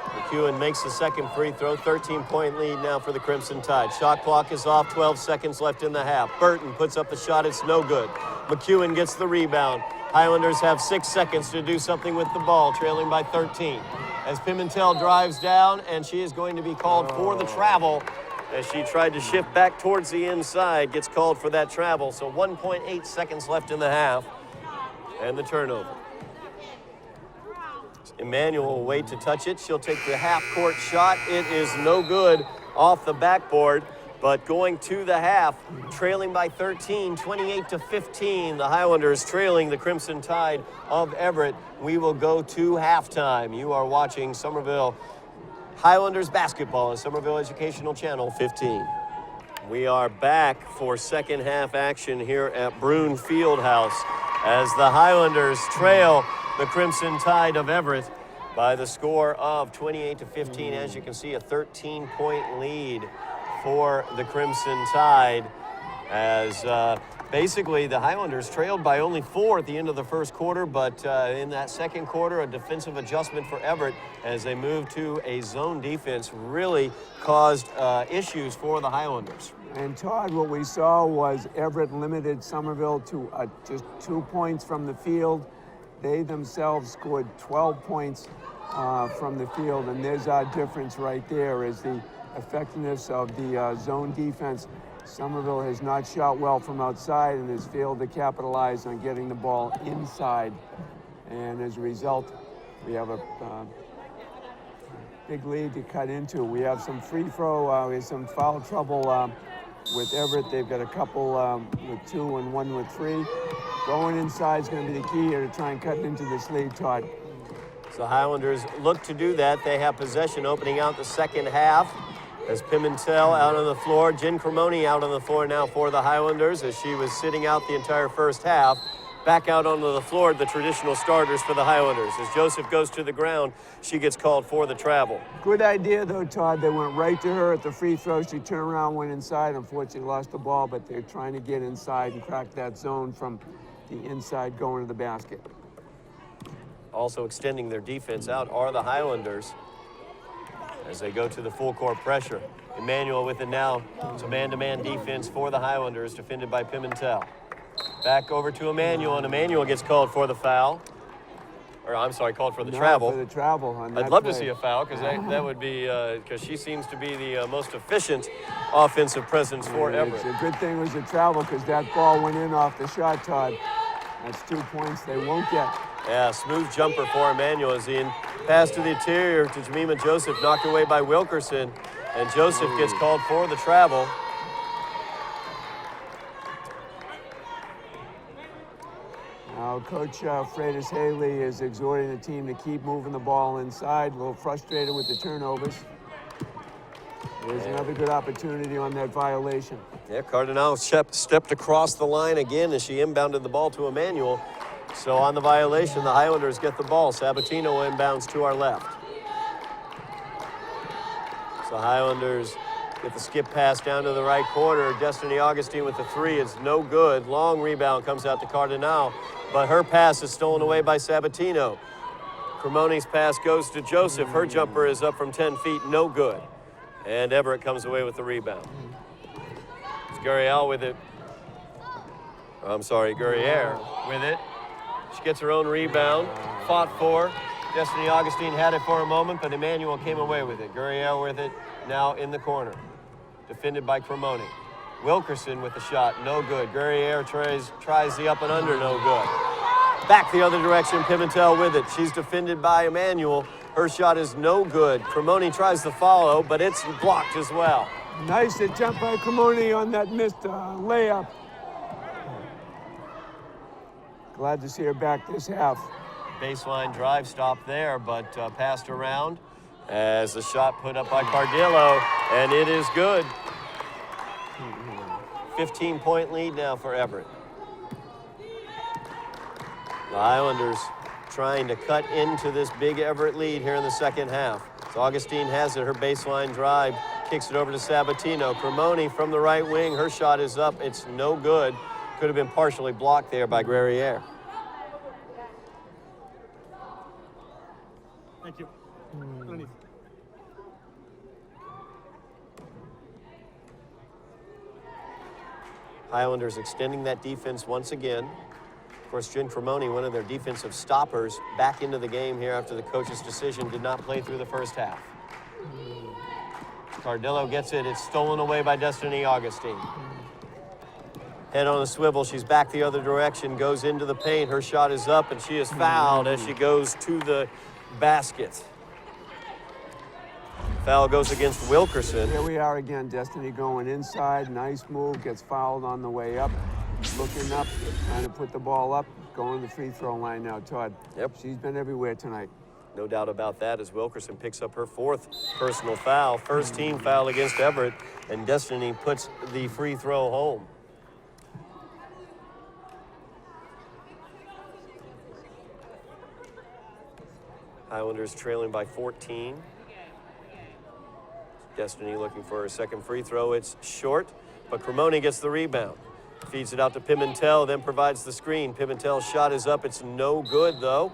McEwen makes the second free throw. 13-point lead now for the Crimson Tide. Shot clock is off. 12 seconds left in the half. Burton puts up the shot. It's no good. McEwen gets the rebound. Highlanders have 6 seconds to do something with the ball, trailing by 13. As Pimentel drives down, and she is going to be called for the travel as she tried to shift back towards the inside, gets called for that travel. So 1.8 seconds left in the half, and the turnover. Emmanuel will wait to touch it. She'll take the half-court shot. It is no good off the backboard, but going to the half, trailing by 13, 28-15. The Highlanders trailing the Crimson Tide of Everett. We will go to halftime. You are watching Somerville Highlanders basketball on Somerville Educational Channel 15. We are back for second half action here at Brune Fieldhouse as the Highlanders trail the Crimson Tide of Everett by the score of 28-15. As you can see, a 13-point lead for the Crimson Tide as basically the Highlanders trailed by only 4 at the end of the first quarter, but in that second quarter, a defensive adjustment for Everett as they moved to a zone defense really caused issues for the Highlanders. And Todd, what we saw was Everett limited Somerville to just 2 points from the field. They themselves scored 12 points from the field, and there's our difference right there is the effectiveness of the zone defense. Somerville has not shot well from outside and has failed to capitalize on getting the ball inside. And as a result, we have a big lead to cut into. We have some free throw, we have some foul trouble with Everett. They've got a couple with 2 and 1 with 3. Going inside is going to be the key here to try and cut into this lead, Todd. So the Highlanders look to do that. They have possession opening out the second half as Pimentel out on the floor. Jen Cremoni out on the floor now for the Highlanders as she was sitting out the entire first half. Back out onto the floor, the traditional starters for the Highlanders. As Joseph goes to the ground, she gets called for the travel. Good idea, though, Todd. They went right to her at the free throw. She turned around, went inside. Unfortunately, lost the ball, but they're trying to get inside and crack that zone from the inside going to the basket. Also extending their defense out are the Highlanders as they go to the full court pressure. Emmanuel with it now. It's a man-to-man defense for the Highlanders, defended by Pimentel. Back over to Emmanuel, and Emmanuel gets called for the foul. Or I'm sorry, called for the travel. For the travel on that I'd love play. to see a foul because that would be because she seems to be the most efficient offensive presence for Everett. It's a good thing it was a travel because that ball went in off the shot, Todd. That's 2 points they won't get. Yeah, smooth jumper for Emmanuel as he pass to the interior to Jemima Joseph, knocked away by Wilkerson, and Joseph gets called for the travel. Now, Coach Freitas Haley is exhorting the team to keep moving the ball inside. A little frustrated with the turnovers. There's another good opportunity on that violation. Yeah, Cardinal stepped across the line again as she inbounded the ball to Emmanuel. So on the violation, the Highlanders get the ball. Sabatino inbounds to our left. So Highlanders get the skip pass down to the right corner. Destiny Augustine with the 3 is no good. Long rebound comes out to Cardinal, but her pass is stolen away by Sabatino. Cremoni's pass goes to Joseph. Her jumper is up from 10 feet, no good. And Everett comes away with the rebound. It's Gurriel with it. I'm sorry, Guerriere with it. She gets her own rebound, fought for. Destiny Augustine had it for a moment, but Emmanuel came away with it. Gurriel with it, now in the corner. Defended by Cremoni. Wilkerson with the shot, no good. Guerriere tries the up and under, no good. Back the other direction, Pimentel with it. She's defended by Emmanuel. Her shot is no good. Cremoni tries to follow, but it's blocked as well. Nice attempt by Cremoni on that missed layup. Glad to see her back this half. Baseline drive stop there, but passed around as the shot put up by Cardillo, and it is good. 15-point lead now for Everett. The Highlanders trying to cut into this big Everett lead here in the second half. So Augustine has it, her baseline drive, kicks it over to Sabatino. Cremoni from the right wing, her shot is up, it's no good. Could have been partially blocked there by Guerriere. Thank you. Highlanders extending that defense once again. Of course, Jen Cremoni, one of their defensive stoppers, back into the game here after the coach's decision did not play through the first half. Cardillo gets it. It's stolen away by Destiny Augustine. Head on a swivel. She's back the other direction, goes into the paint. Her shot is up, and she is fouled as she goes to the basket. Foul goes against Wilkerson. Here we are again, Destiny going inside. Nice move, gets fouled on the way up. Looking up, trying to put the ball up. Going to the free throw line now, Todd. Yep. She's been everywhere tonight. No doubt about that as Wilkerson picks up her 4th personal foul. First team foul against Everett, and Destiny puts the free throw home. Highlanders trailing by 14. Destiny looking for her second free throw. It's short, but Cremoni gets the rebound. Feeds it out to Pimentel, then provides the screen. Pimentel's shot is up. It's no good, though.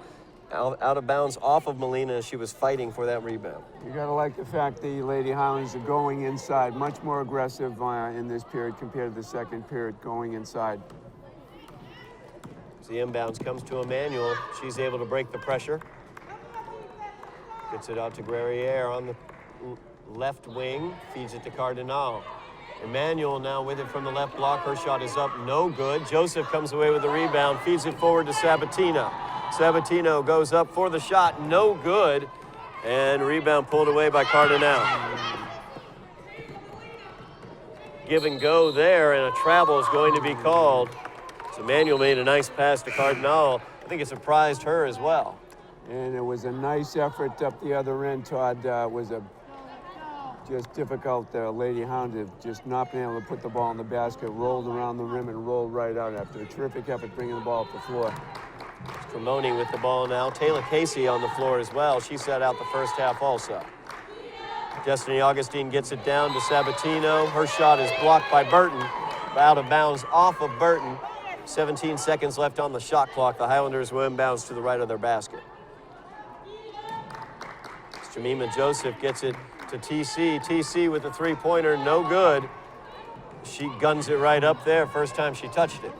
Out of bounds off of Molina as she was fighting for that rebound. You gotta like the fact the Lady Highlanders are going inside, much more aggressive in this period compared to the second period, going inside. As the inbounds comes to Emmanuel, she's able to break the pressure. Gets it out to Guerriere on the left wing, feeds it to Cardinal. Emmanuel now with it from the left block. Her shot is up, no good. Joseph comes away with the rebound, feeds it forward to Sabatino. Sabatino goes up for the shot, no good. And rebound pulled away by Cardinal. Give and go there, and a travel is going to be called. So Emmanuel made a nice pass to Cardinal. I think it surprised her as well. And it was a nice effort up the other end, Todd. Was just difficult. Lady Hound just not being able to put the ball in the basket, rolled around the rim and rolled right out after a terrific effort bringing the ball up the floor. Cremoni with the ball now. Taylor Casey on the floor as well. She sat out the first half also. Destiny Augustine gets it down to Sabatino. Her shot is blocked by Burton. Out of bounds off of Burton. 17 seconds left on the shot clock. The Highlanders will inbounds to the right of their basket. Jemima Joseph gets it to TC. TC with the three-pointer, no good. She guns it right up there, first time she touched it.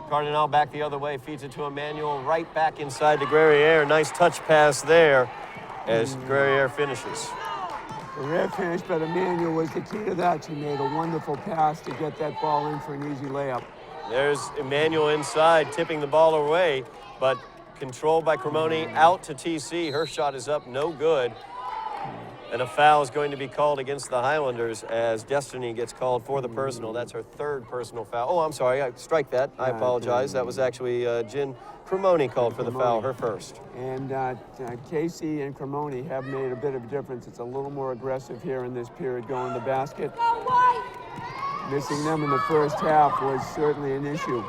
Cardinal back the other way, feeds it to Emmanuel, right back inside to Guerriere. Nice touch pass there as Guerriere finishes. Guerriere finished, but Emmanuel was the key to that. She made a wonderful pass to get that ball in for an easy layup. There's Emmanuel inside, tipping the ball away, but controlled by Cremoni, out to TC. Her shot is up, no good. And a foul is going to be called against the Highlanders as Destiny gets called for the personal. That's her 3rd personal foul. Oh, I'm sorry, I strike that. I apologize. That was actually Jen Cremoni called for the foul, her first. And Casey and Cremoni have made a bit of a difference. It's a little more aggressive here in this period going to the basket. Missing them in the first half was certainly an issue.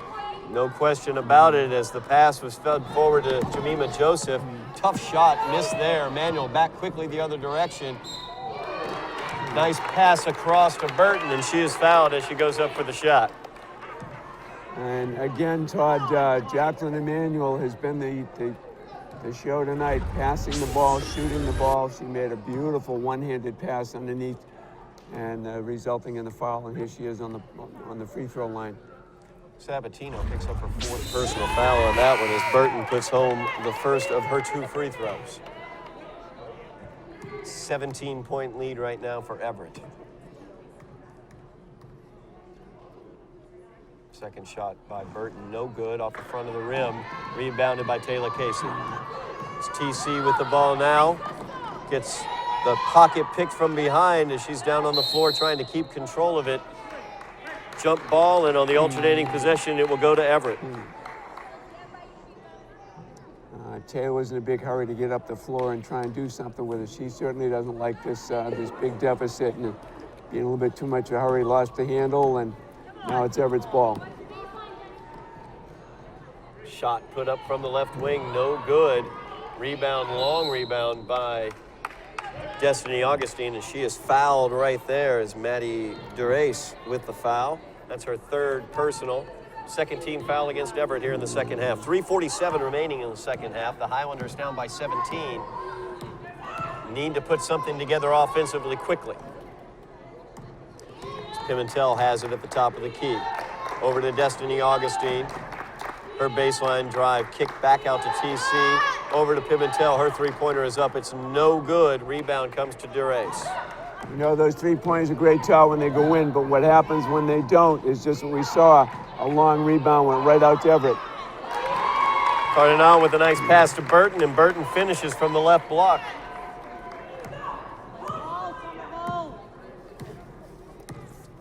No question about it as the pass was fed forward to Jemima Joseph. Tough shot, missed there. Emmanuel back quickly the other direction. Nice pass across to Burton, and she is fouled as she goes up for the shot. And again, Todd, Jacqueline Emmanuel has been the show tonight, passing the ball, shooting the ball. She made a beautiful one-handed pass underneath and resulting in the foul, and here she is on the free throw line. Sabatino picks up her 4th personal foul on that one as Burton puts home the first of her 2 free throws. 17-point lead right now for Everett. Second shot by Burton, no good, off the front of the rim. Rebounded by Taylor Casey. It's TC with the ball now. Gets the pocket picked from behind as she's down on the floor trying to keep control of it. Jump ball, and on the alternating possession, it will go to Everett. Taylor was in a big hurry to get up the floor and try and do something with it. She certainly doesn't like this big deficit and being a little bit too much of a hurry, lost the handle, and now it's Everett's ball. Shot put up from the left wing, no good. Rebound, long rebound by Destiny Augustine, and she is fouled right there as Maddie Durace with the foul. That's her 3rd personal. 2nd team foul against Everett here in the second half. 3:47 remaining in the second half. The Highlanders down by 17. Need to put something together offensively quickly. Pimentel has it at the top of the key. Over to Destiny Augustine. Her baseline drive, kick back out to TC. Over to Pimentel, her three-pointer is up. It's no good. Rebound comes to Durace. You know, those 3 pointers are great, Todd, when they go in, but what happens when they don't is just what we saw. A long rebound went right out to Everett. Cardinal with a nice pass to Burton, and Burton finishes from the left block.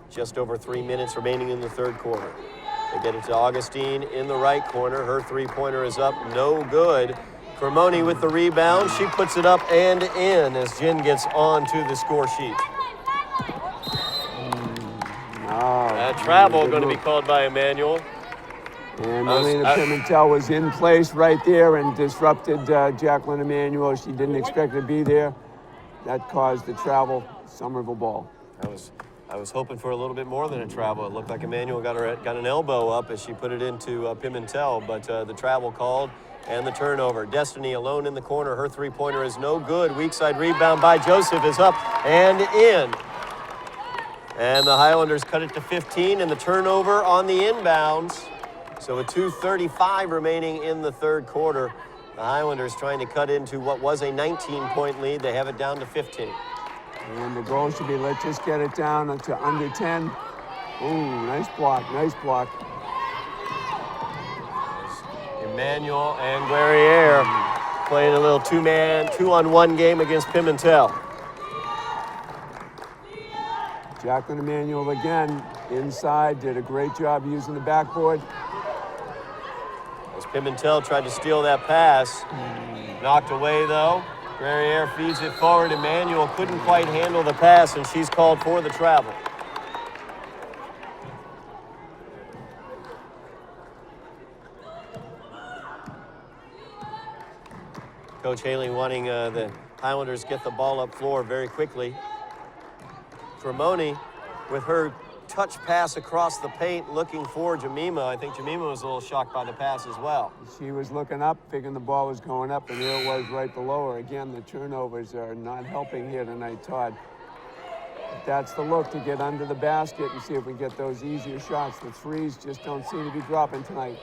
Just over 3 minutes remaining in the third quarter. They get it to Augustine in the right corner. Her three-pointer is up, no good. Cremoni with the rebound. She puts it up and in as Jen gets on to the score sheet. That travel going to be called by Emmanuel. And Melina Pimentel was in place right there and disrupted Jacqueline Emmanuel. She didn't expect to be there. That caused the travel. Somerville ball. I was hoping for a little bit more than a travel. It looked like Emmanuel got an elbow up as she put it into Pimentel, but the travel called and the turnover. Destiny alone in the corner. Her three-pointer is no good. Weak side rebound by Joseph is up and in. And the Highlanders cut it to 15, and the turnover on the inbounds. So with 2:35 remaining in the third quarter, the Highlanders trying to cut into what was a 19-point lead. They have it down to 15. And the goal should be, let's just get it down to under 10. Ooh, nice block, nice block. Emmanuel and Guerriere playing a little two-on-one game against Pimentel. Jacqueline Emmanuel again inside, did a great job using the backboard. As Pimentel tried to steal that pass, knocked away though. Guerriere feeds it forward. Emmanuel couldn't quite handle the pass, and she's called for the travel. Coach Haley wanting the Highlanders get the ball up floor very quickly. Cremoni with her touch pass across the paint looking for Jemima. I think Jemima was a little shocked by the pass as well. She was looking up, thinking the ball was going up, and there it was right below her. Again, the turnovers are not helping here tonight, Todd. But that's the look, to get under the basket and see if we get those easier shots. The threes just don't seem to be dropping tonight.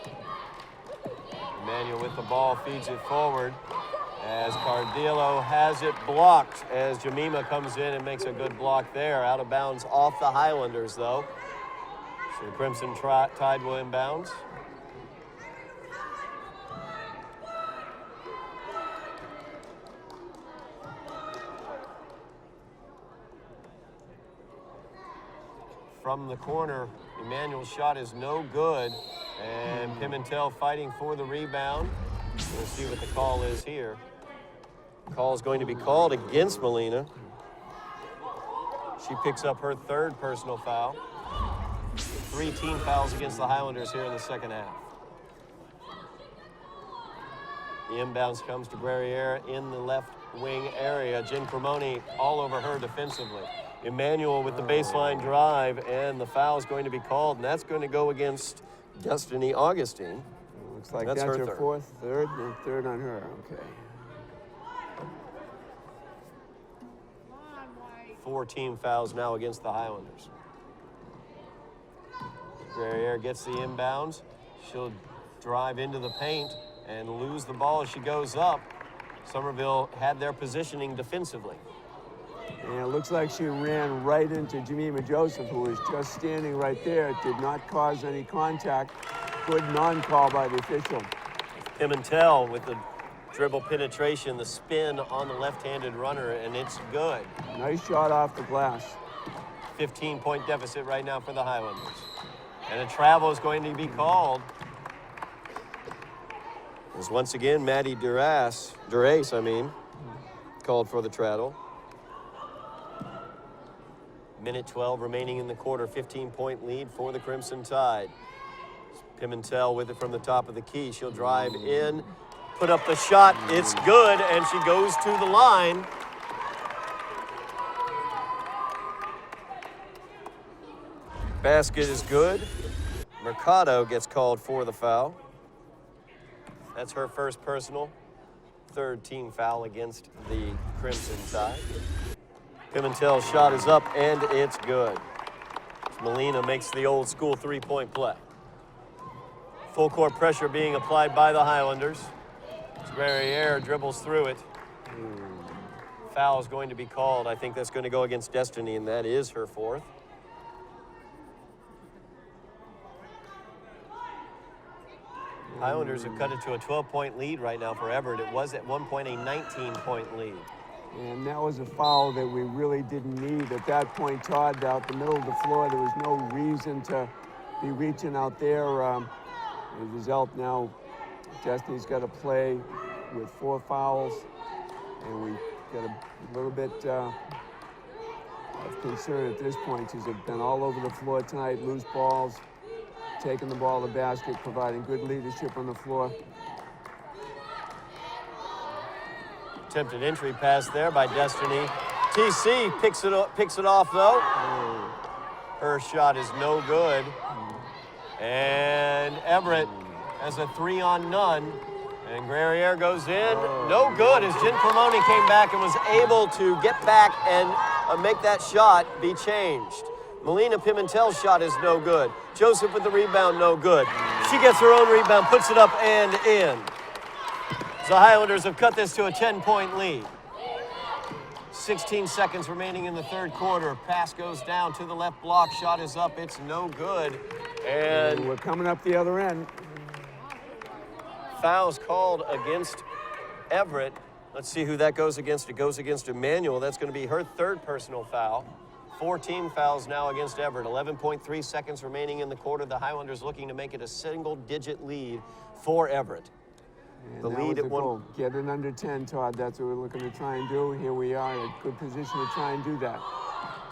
Emmanuel with the ball feeds it forward as Cardillo has it blocked as Jemima comes in and makes a good block there. Out of bounds off the Highlanders, though. So the Crimson Tide will inbounds. From the corner, Emmanuel's shot is no good, and Pimentel fighting for the rebound. We'll see what the call is here. Call is going to be called against Melina. She picks up her third personal foul. 3 team fouls against the Highlanders here in the second half. The inbounds comes to Guerriere in the left wing area. Jen Cremoni all over her defensively. Emmanuel with the baseline drive, and the foul is going to be called, and that's going to go against Destiny Augustine. Looks like that's her fourth, third on her, okay. 4 team fouls now against the Highlanders. Guerriere gets the inbounds. She'll drive into the paint and lose the ball as she goes up. Somerville had their positioning defensively. And it looks like she ran right into Jemima Joseph, who was just standing right there. It did not cause any contact. Good non-call by the official. Pimentel with the dribble penetration, the spin on the left-handed runner, and it's good. Nice shot off the glass. 15-point deficit right now for the Highlanders. And a travel is going to be called. As once again, Maddie Durace, called for the travel. Minute 12 remaining in the quarter, 15-point lead for the Crimson Tide. Pimentel with it from the top of the key. She'll drive in, put up the shot. It's good, and she goes to the line. Basket is good. Mercado gets called for the foul. That's her first personal. Third team foul against the Crimson Tide. Pimentel's shot is up, and it's good. Molina makes the old school three-point play. Full court pressure being applied by the Highlanders. Guerriere dribbles through it. Foul is going to be called. I think that's going to go against Destiny, and that is her fourth. Highlanders have cut it to a 12-point lead right now for Everett. It was at one point a 19-point lead. And that was a foul that we really didn't need. At that point, Todd, out the middle of the floor, there was no reason to be reaching out there. As a result, now Destiny's got to play with 4 fouls, and we got a little bit of concern at this point. She's been all over the floor tonight, loose balls, taking the ball to the basket, providing good leadership on the floor. Attempted entry pass there by Destiny. TC picks it off though. Her shot is no good. And Everett has a 3-on-none. And Guerriere goes in. No good as Jen Cremoni came back and was able to get back and make that shot be changed. Melina Pimentel's shot is no good. Joseph with the rebound, no good. She gets her own rebound, puts it up and in. The Highlanders have cut this to a 10-point lead. 16 seconds remaining in the third quarter. Pass goes down to the left block. Shot is up. It's no good. And we're coming up the other end. Fouls called against Everett. Let's see who that goes against. It goes against Emmanuel. That's going to be her third personal foul. 4 team fouls now against Everett. 11.3 seconds remaining in the quarter. The Highlanders looking to make it a single-digit lead for Everett. And the lead at one. Get it under 10, Todd. That's what we're looking to try and do. Here we are in a good position to try and do that.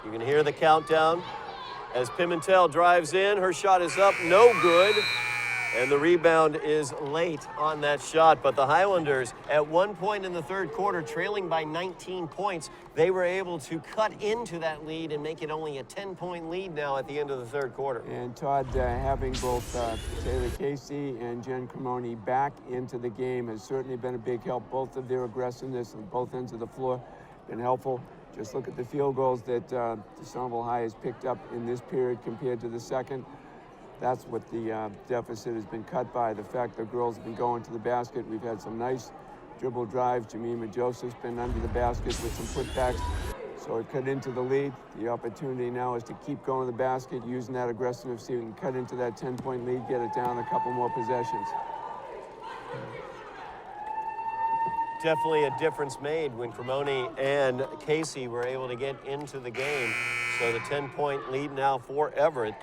You can hear the countdown as Pimentel drives in. Her shot is up, no good. And the rebound is late on that shot. But the Highlanders, at one point in the third quarter, trailing by 19 points, they were able to cut into that lead and make it only a 10-point lead now at the end of the third quarter. And Todd, having both Taylor Casey and Jen Cremoni back into the game has certainly been a big help. Both of their aggressiveness on both ends of the floor been helpful. Just look at the field goals that Somerville High has picked up in this period compared to the second. That's what the deficit has been cut by, the fact that girls have been going to the basket. We've had some nice dribble drives. Jemima Joseph's been under the basket with some putbacks. So it cut into the lead. The opportunity now is to keep going to the basket, using that aggressiveness, see if we can cut into that 10-point lead, get it down a couple more possessions. Definitely a difference made when Cremoni and Casey were able to get into the game. So the 10-point lead now for Everett.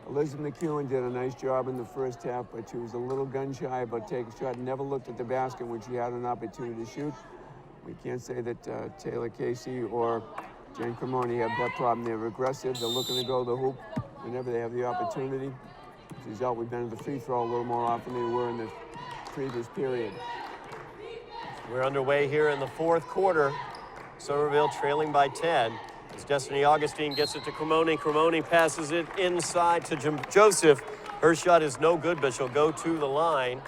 Elizabeth McEwen did a nice job in the first half, but she was a little gun-shy about taking a shot, never looked at the basket when she had an opportunity to shoot. We can't say that Taylor Casey or Jen Cremoni have that problem. They're aggressive, they're looking to go to the hoop whenever they have the opportunity. As a result, we've been at the free throw a little more often than we were in the previous period. We're underway here in the fourth quarter. Somerville trailing by 10. As Destiny Augustine gets it to Cremoni. Cremoni passes it inside to Joseph. Her shot is no good, but she'll go to the line.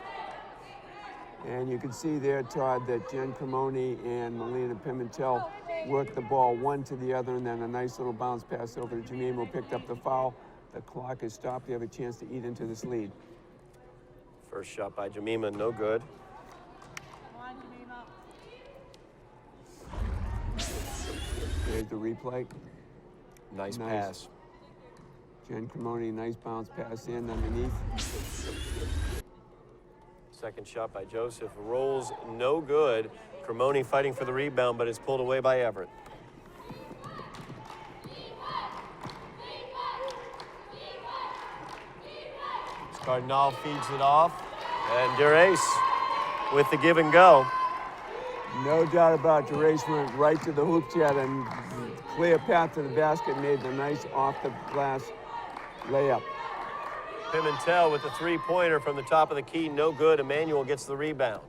And you can see there, Todd, that Jen Cremoni and Melina Pimentel worked the ball one to the other, and then a nice little bounce pass over to Jemima, who picked up the foul. The clock is stopped. They have a chance to eat into this lead. First shot by Jemima, no good. There's the replay. Nice pass. Jen Cremoni, nice bounce pass in underneath. Second shot by Joseph. Rolls no good. Cremoni fighting for the rebound, but it's pulled away by Everett. Cardinal feeds it off. And Derace with the give and go. No doubt about it. Derace went right to the hoops. She had a clear path to the basket, made the nice off-the-glass layup. Pimentel with the three-pointer from the top of the key, no good. Emmanuel gets the rebound.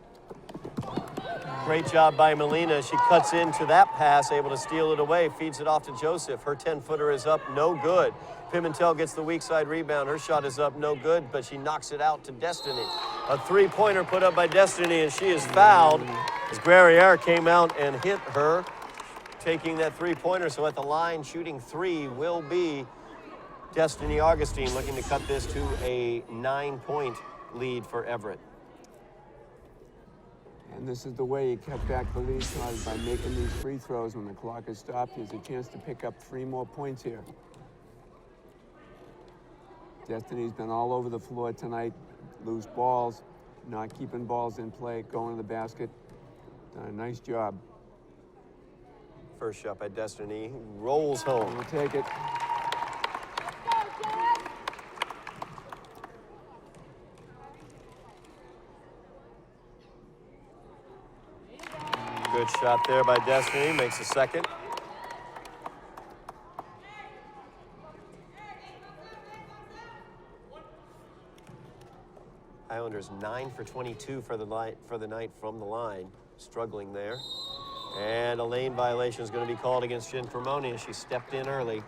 Great job by Melina. She cuts into that pass, able to steal it away, feeds it off to Joseph. Her 10-footer is up, no good. Pimentel gets the weak side rebound. Her shot is up, no good, but she knocks it out to Destiny. A three-pointer put up by Destiny, and she is fouled as Guerriere came out and hit her. taking that three-pointer. So at the line, shooting three will be Destiny Augustine, looking to cut this to a 9-point lead for Everett. And this is the way you cut back the lead, Todd, by making these free throws when the clock is stopped. There's a chance to pick up 3 more points here. Destiny's been all over the floor tonight. Loose balls, not keeping balls in play, going to the basket. Done a nice job. First shot by Destiny, rolls home. We'll take it. Good shot there by Destiny, makes a second. Highlanders 9 for 22 for the night from the line, struggling there. And a lane violation is going to be called against Jen Cremoni as she stepped in early.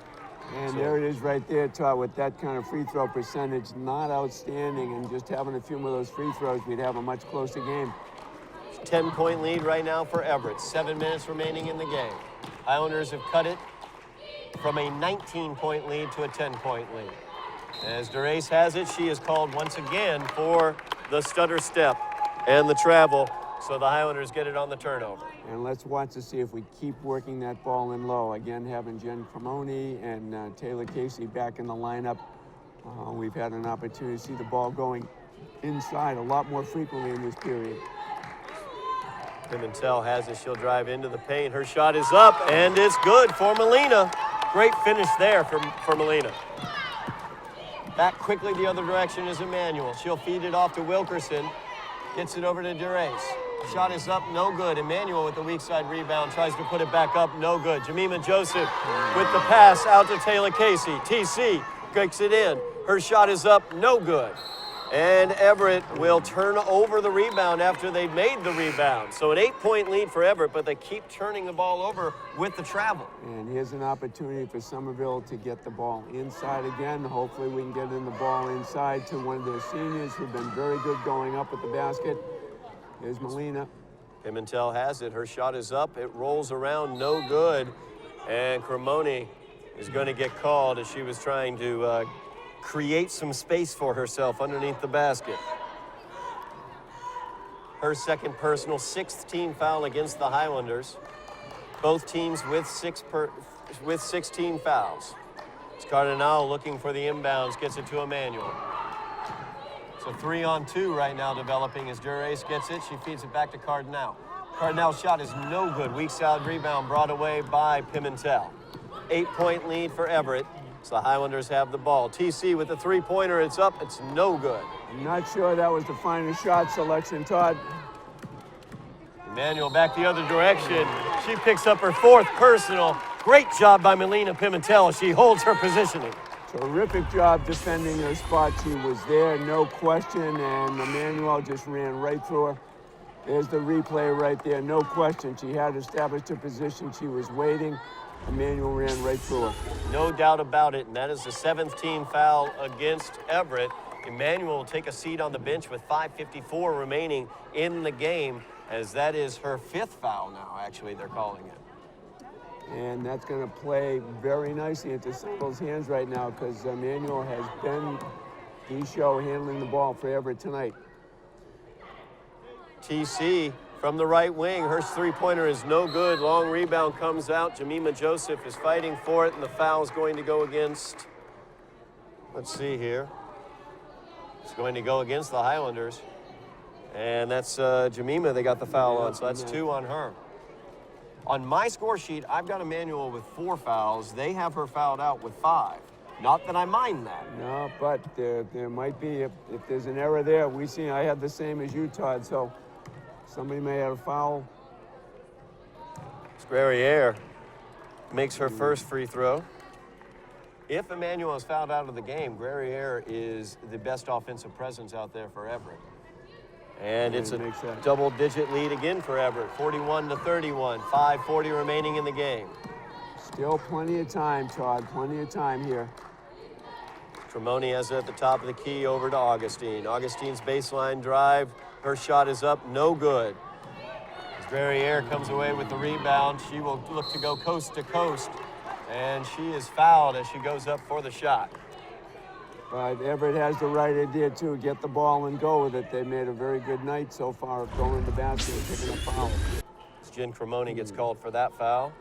And there it is right there, Todd, with that kind of free throw percentage, not outstanding, and just having a few more of those free throws, we'd have a much closer game. 10-point lead right now for Everett. 7 minutes remaining in the game. Highlanders have cut it from a 19-point lead to a 10-point lead. As DeRace has it, she is called once again for the stutter step and the travel, so the Highlanders get it on the turnover. And let's watch to see if we keep working that ball in low. Again, having Jen Cremoni and Taylor Casey back in the lineup, we've had an opportunity to see the ball going inside a lot more frequently in this period. Pimentel has it. She'll drive into the paint. Her shot is up, and it's good for Molina. Great finish there for Molina. Back quickly the other direction is Emmanuel. She'll feed it off to Wilkerson. Gets it over to DeRace. Shot is up, no good. Emmanuel with the weak side rebound, tries to put it back up, no good. Jemima Joseph with the pass out to Taylor Casey. TC kicks it in. Her shot is up, no good. And Everett will turn over the rebound after they've made the rebound. So an 8-point lead for Everett, but they keep turning the ball over with the travel. And here's an opportunity for Somerville to get the ball inside again. Hopefully we can get in the ball inside to one of their seniors who've been very good going up with the basket. Here's Molina. Pimentel has it. Her shot is up. It rolls around, no good. And Cremoni is going to get called as she was trying to create some space for herself underneath the basket. Her second personal, 6th team foul against the Highlanders. Both teams with 16 fouls. It's Cardinal looking for the inbounds, gets it to Emmanuel. So 3-on-2 right now developing as DeRace gets it. She feeds it back to Cardinal. Cardinal's shot is no good. Weak side rebound brought away by Pimentel. 8-point lead for Everett. So the Highlanders have the ball. TC with the three-pointer, it's up, it's no good. I'm not sure that was the finest shot selection, Todd. Emmanuel back the other direction. She picks up her 4th personal. Great job by Melina Pimentel. She holds her positioning. Terrific job defending her spot. She was there, no question, and Emmanuel just ran right through her. There's the replay right there, no question. She had established her position. She was waiting. Emmanuel ran right through her. No doubt about it, and that is the 7th team foul against Everett. Emmanuel will take a seat on the bench with 5:54 remaining in the game, as that is her 5th foul now, actually, they're calling it. And that's going to play very nicely into Somerville's hands right now because Emmanuel has been the show handling the ball for Everett tonight. TC from the right wing, her three-pointer is no good. Long rebound comes out. Jemima Joseph is fighting for it, and the foul is going to go against, let's see here. It's going to go against the Highlanders. And that's Jemima they got the foul on, so that's 2 on her. On my score sheet, I've got Emmanuel with 4 fouls. They have her fouled out with 5. Not that I mind that. No, but there might be, if there's an error there, I had the same as you, Todd, so somebody may have a foul. Guerriere makes her first free throw. If Emmanuel is fouled out of the game, Guerriere is the best offensive presence out there for Everett. And it's a double-digit lead again for Everett, 41-31, 5:40 remaining in the game. Still plenty of time, Todd, plenty of time here. Cremoni has it at the top of the key over to Augustine. Augustine's baseline drive, her shot is up, no good. Guerriere comes away with the rebound. She will look to go coast to coast, and she is fouled as she goes up for the shot. But Everett has the right idea too. Get the ball and go with it. They made a very good night so far of going to the basket and picking a foul. Jen Cremoni gets called for that foul.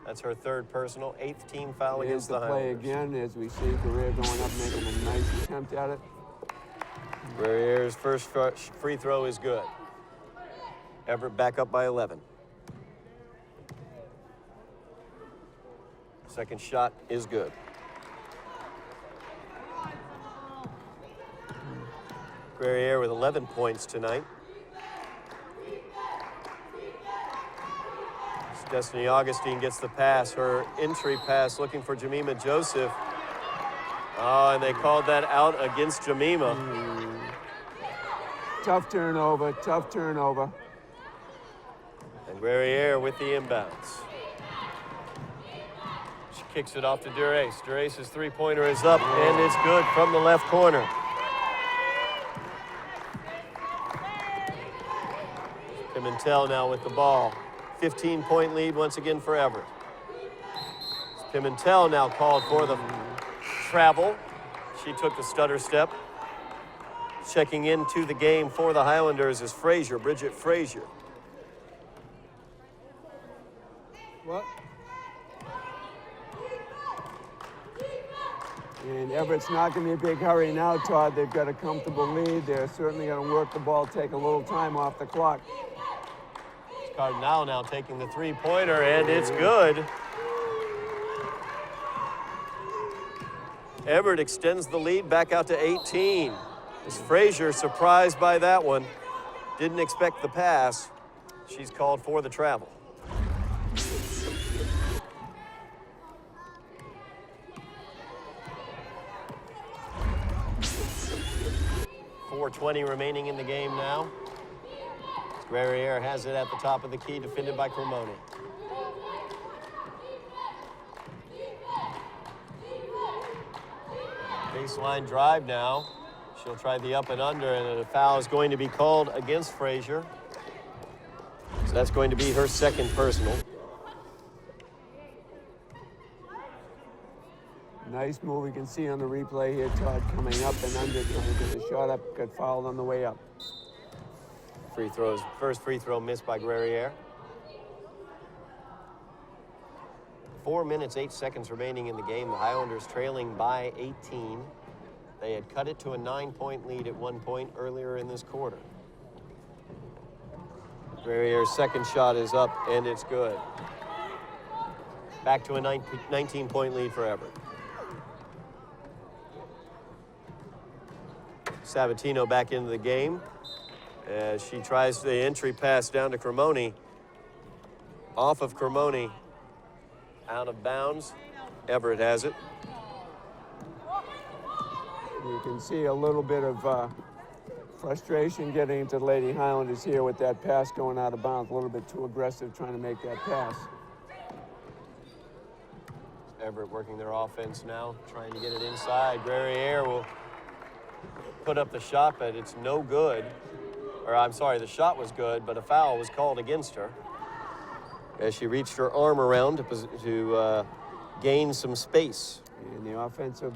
That's her third personal, 8th team foul Here's against the play Highlanders. again as we see Guerriere going up, making a nice attempt at it. Guerriere's first free throw is good. Everett back up by 11. Second shot is good. Guerriere with 11 points tonight. Destiny Augustine gets the pass, her entry pass looking for Jemima Joseph. Oh, and they called that out against Jemima. Tough turnover, tough turnover. And Guerriere with the inbounds. She kicks it off to Durace. Durace's three-pointer is up, and it's good from the left corner. Pimentel now with the ball. 15-point lead once again for Everett. Pimentel now called for the travel. She took the stutter step. Checking into the game for the Highlanders is Frazier, Bridget Frazier. What? And Everett's not going to be a big hurry now, Todd. They've got a comfortable lead. They're certainly going to work the ball, take a little time off the clock. Cardinal now taking the three-pointer, and it's good. Everett extends the lead back out to 18. Is Frazier surprised by that one? Didn't expect the pass. She's called for the travel. .420 remaining in the game now. Guerriere has it at the top of the key, defended by Cremoni. Baseline drive now. She'll try the up and under, and a foul is going to be called against Frazier. So that's going to be her second personal. Nice move we can see on the replay here, Todd, coming up and under, trying to get the shot up, got fouled on the way up. First free throw missed by Guerriere. 4 minutes, 8 seconds remaining in the game. The Highlanders trailing by 18. They had cut it to a 9-point lead at one point earlier in this quarter. Guerriere's second shot is up, and it's good. Back to a 19-point lead for Everett. Sabatino back into the game as she tries the entry pass down to Cremoni. Off of Cremoni, out of bounds. Everett has it. You can see a little bit of frustration getting into the Lady Highlanders here with that pass going out of bounds. A little bit too aggressive trying to make that pass. Everett working their offense now, trying to get it inside. Guerriere will put up the shot, but it's no good. Or I'm sorry, the shot was good, but a foul was called against her as she reached her arm around to gain some space. And the offensive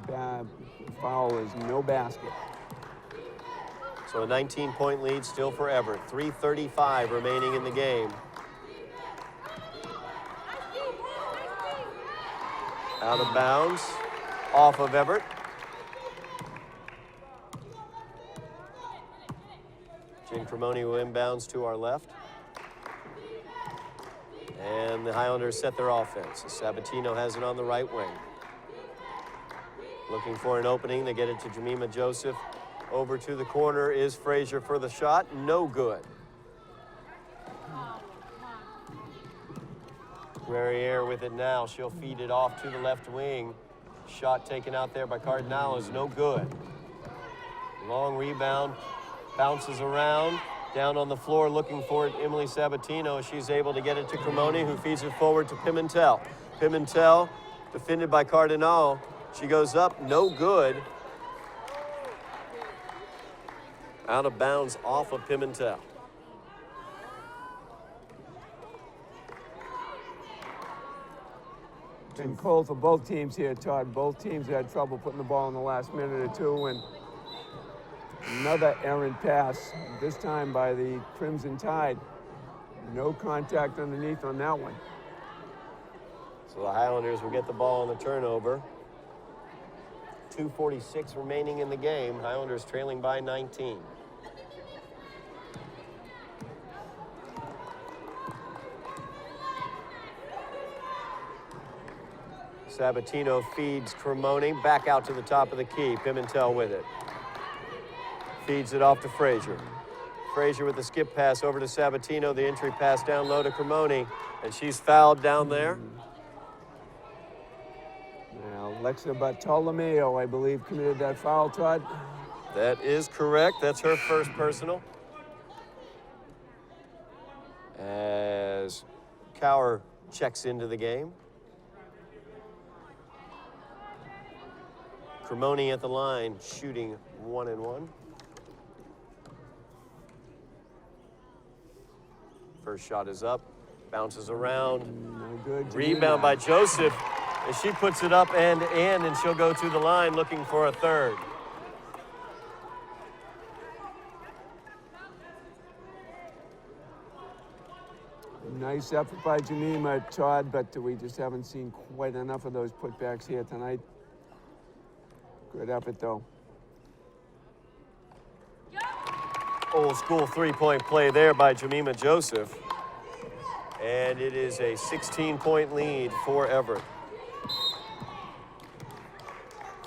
foul is no basket. So a 19-point lead still for Everett. 3:35 remaining in the game. Out of bounds, off of Everett. Jen Cremoni will inbounds to our left. And the Highlanders set their offense. Sabatino has it on the right wing. Looking for an opening. They get it to Jemima Joseph. Over to the corner is Frazier for the shot. No good. Guerriere with it now. She'll feed it off to the left wing. Shot taken out there by Cardinal is no good. Long rebound. Bounces around. Down on the floor looking for it, Emily Sabatino. She's able to get it to Cremoni, who feeds it forward to Pimentel. Pimentel, defended by Cardinal. She goes up, no good. Out of bounds off of Pimentel. Been cold for both teams here, Todd. Both teams had trouble putting the ball in the last minute or two, and another errant pass, this time by the Crimson Tide. No contact underneath on that one. So the Highlanders will get the ball on the turnover. 2:46 remaining in the game. Highlanders trailing by 19. Sabatino feeds Cremoni back out to the top of the key. Pimentel with it. Feeds it off to Frazier. Frazier with the skip pass over to Sabatino. The entry pass down low to Cremoni, and she's fouled down there. Now, Alexa Bartolomeo, I believe, committed that foul, Todd. That is correct. That's her first personal. As Cower checks into the game. Cremoni at the line, shooting 1 and 1. First shot is up, bounces around. No good. Rebound by Joseph, and she puts it up and in, and she'll go to the line looking for a third. Nice effort by Jemima, Todd, but we just haven't seen quite enough of those putbacks here tonight. Good effort, though. Old school three-point play there by Jemima Joseph. And it is a 16-point lead for Everett.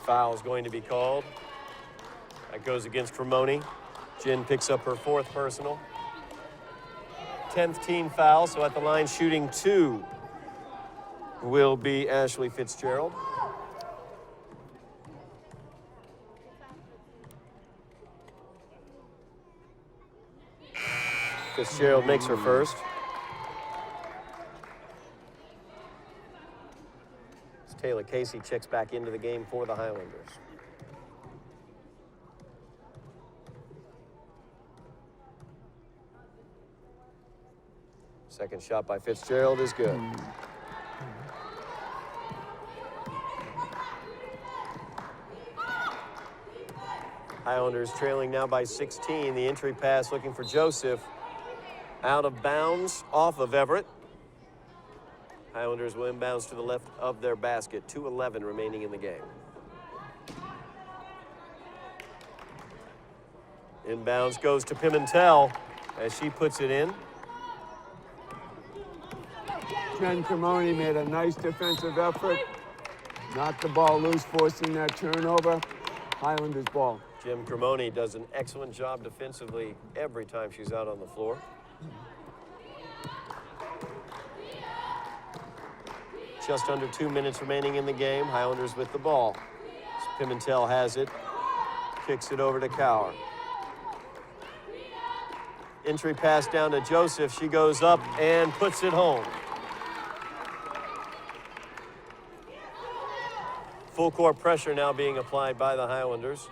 Foul is going to be called. That goes against Cremoni. Jen picks up her fourth personal. 10th team foul, so at the line shooting 2 will be Ashley Fitzgerald. Fitzgerald makes her first. As Taylor Casey checks back into the game for the Highlanders. Second shot by Fitzgerald is good. Highlanders trailing now by 16. The entry pass looking for Joseph. Out of bounds off of Everett. Highlanders will inbounds to the left of their basket. 2:11 remaining in the game. Inbounds goes to Pimentel as she puts it in. Jen Cremoni made a nice defensive effort. Knocked the ball loose, forcing that turnover. Highlanders ball. Jim Cremoni does an excellent job defensively every time she's out on the floor. Just under 2 minutes remaining in the game. Highlanders with the ball. Pimentel has it. Kicks it over to Cower. Entry pass down to Joseph. She goes up and puts it home. Full court pressure now being applied by the Highlanders.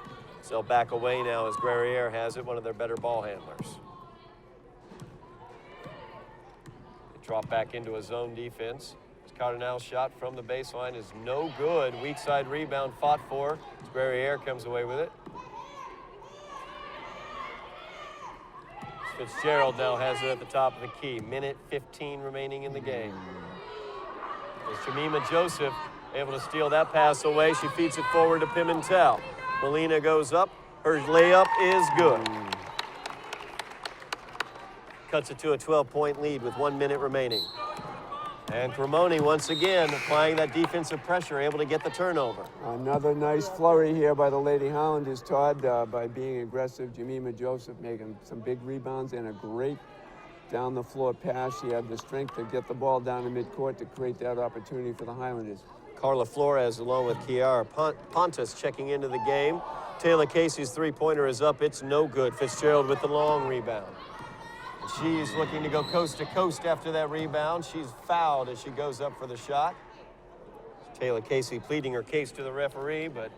They'll back away now as Guerriere has it, one of their better ball handlers. They drop back into a zone defense. Cardinal's shot from the baseline is no good. Weak side rebound fought for. Guerriere comes away with it. Fitzgerald now has it at the top of the key. Minute 15 remaining in the game. As Jemima Joseph able to steal that pass away. She feeds it forward to Pimentel. Molina goes up. Her layup is good. Cuts it to a 12-point lead with 1 minute remaining. And Cremoni once again applying that defensive pressure, able to get the turnover. Another nice flurry here by the Lady Highlanders, Todd, by being aggressive. Jemima Joseph making some big rebounds and a great down-the-floor pass. She had the strength to get the ball down to midcourt to create that opportunity for the Highlanders. Carla Flores along with Kiara Pontus checking into the game. Taylor Casey's three-pointer is up. It's no good. Fitzgerald with the long rebound. She's looking to go coast to coast after that rebound. She's fouled as she goes up for the shot. Taylor Casey pleading her case to the referee, but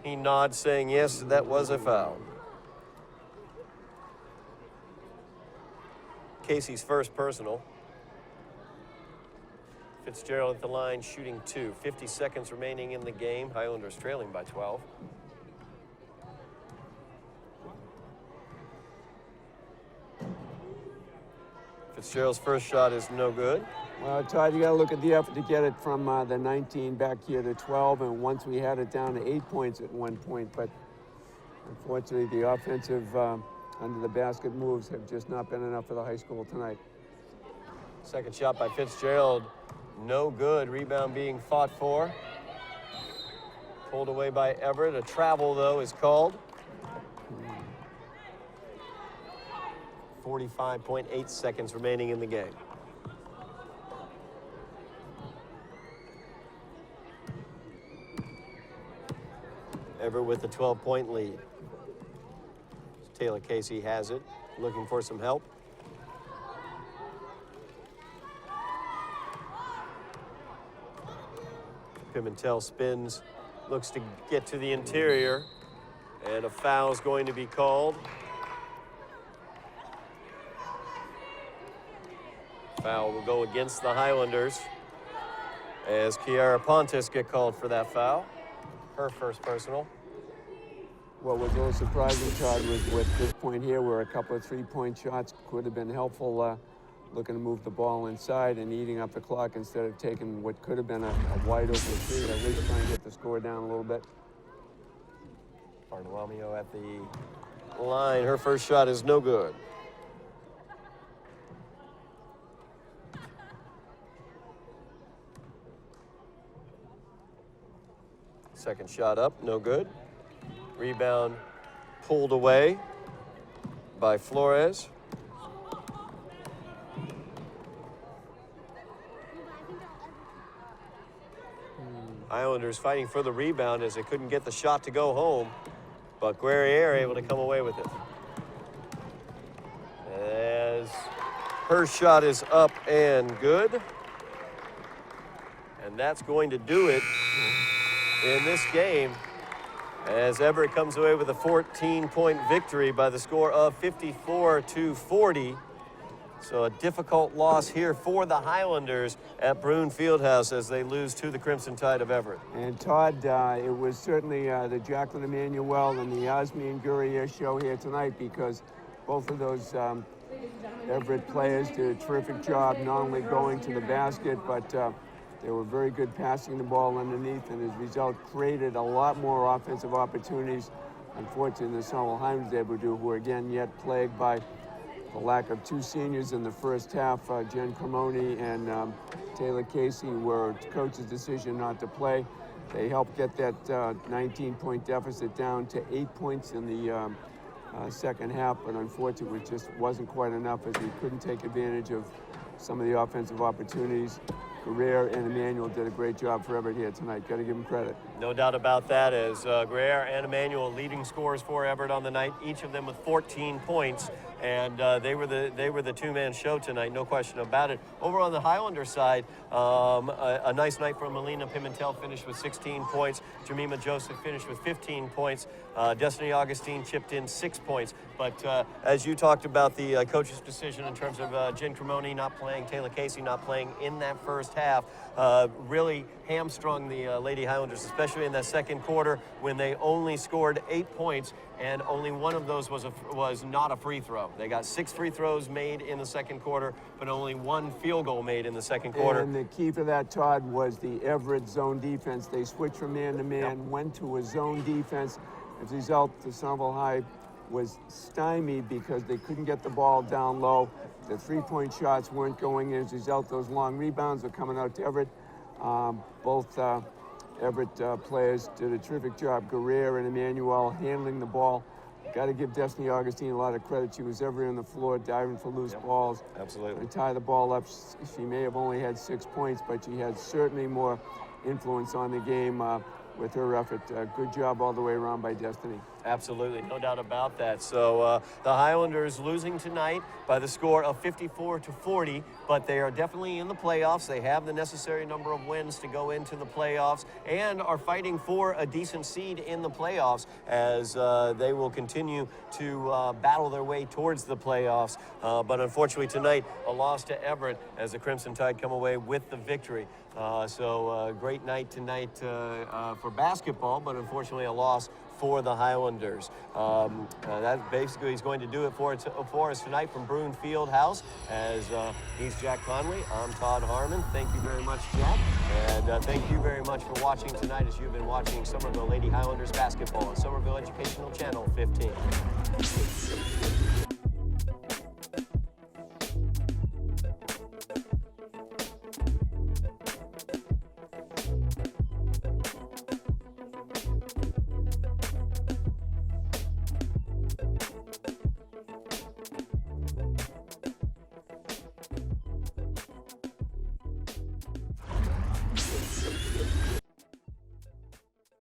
he nods saying yes, that was a foul. Casey's first personal. Fitzgerald at the line, shooting 2. 50 seconds remaining in the game. Highlanders trailing by 12. Fitzgerald's first shot is no good. Well, Todd, you got to look at the effort to get it from the 19 back here to 12, and once we had it down to 8 points at one point, but unfortunately the offensive under the basket moves have just not been enough for the high school tonight. Second shot by Fitzgerald, no good. Rebound being fought for. Pulled away by Everett. A travel, though, is called. 45.8 seconds remaining in the game. Everett with a 12-point lead. Taylor Casey has it, looking for some help. Pimentel spins, looks to get to the interior, and a foul is going to be called. Foul will go against the Highlanders as Kiara Pontus get called for that foul. Her first personal. What was a little surprising, Todd, was with this point here where a couple of three-point shots could have been helpful, looking to move the ball inside and eating up the clock instead of taking what could have been a wide open three, at least trying to get the score down a little bit. Bartolomeo at the line. Her first shot is no good. Second shot up, no good. Rebound pulled away by Flores. Islanders fighting for the rebound as they couldn't get the shot to go home, but Guerriere able to come away with it. As her shot is up and good. And that's going to do it in this game as Everett comes away with a 14-point victory by the score of 54-40. So a difficult loss here for the Highlanders at Broome Fieldhouse as they lose to the Crimson Tide of Everett. And Todd, it was certainly the Jacqueline Emanuel and the Osmian Guerriere show here tonight, because both of those Everett players did a terrific job not only going to the basket, but they were very good passing the ball underneath, and as a result created a lot more offensive opportunities. Unfortunately, the Somerville Highlanders able to do, who are again yet plagued by the lack of two seniors in the first half. Jen Cremoni and Taylor Casey were coach's decision not to play. They helped get that 19-point deficit down to 8 points in the second half, but unfortunately it just wasn't quite enough as we couldn't take advantage of some of the offensive opportunities. Guerriere and Emanuel did a great job for Everett here tonight. Got to give them credit. No doubt about that, as Guerriere and Emanuel leading scorers for Everett on the night, each of them with 14 points. And they were the two-man show tonight, no question about it. Over on the Highlander side, a nice night for Melina Pimentel, finished with 16 points. Jemima Joseph finished with 15 points. Destiny Augustine chipped in 6 points. But as you talked about the coach's decision in terms of Jen Cremoni not playing, Taylor Casey not playing in that first half, really hamstrung the Lady Highlanders, especially in that second quarter when they only scored 8 points, and only one of those was not a free throw. They got 6 free throws made in the second quarter, but only 1 field goal made in the second quarter. And the key for that, Todd, was the Everett zone defense. They switched from man to man, went to a zone defense. As a result, the Somerville High was stymied because they couldn't get the ball down low. The three-point shots weren't going in. As a result, those long rebounds were coming out to Everett. Both Everett players did a terrific job. Guerriere and Emanuel handling the ball. Got to give Destiny Augustine a lot of credit. She was everywhere on the floor, diving for loose balls. Absolutely. And tie the ball up. She may have only had 6 points, but she had certainly more influence on the game with her effort. Good job all the way around by Destiny. Absolutely, no doubt about that. So the Highlanders losing tonight by the score of 54-40, but they are definitely in the playoffs. They have the necessary number of wins to go into the playoffs and are fighting for a decent seed in the playoffs as they will continue to battle their way towards the playoffs. But unfortunately tonight, a loss to Everett as the Crimson Tide come away with the victory. So great night tonight for basketball, but unfortunately a loss for the Highlanders. That basically is going to do it for us tonight from Bruin Fieldhouse. As he's Jack Connolly, I'm Todd Harmon. Thank you very much, Jack. And thank you very much for watching tonight as you've been watching Somerville Lady Highlanders basketball on Somerville Educational Channel 15.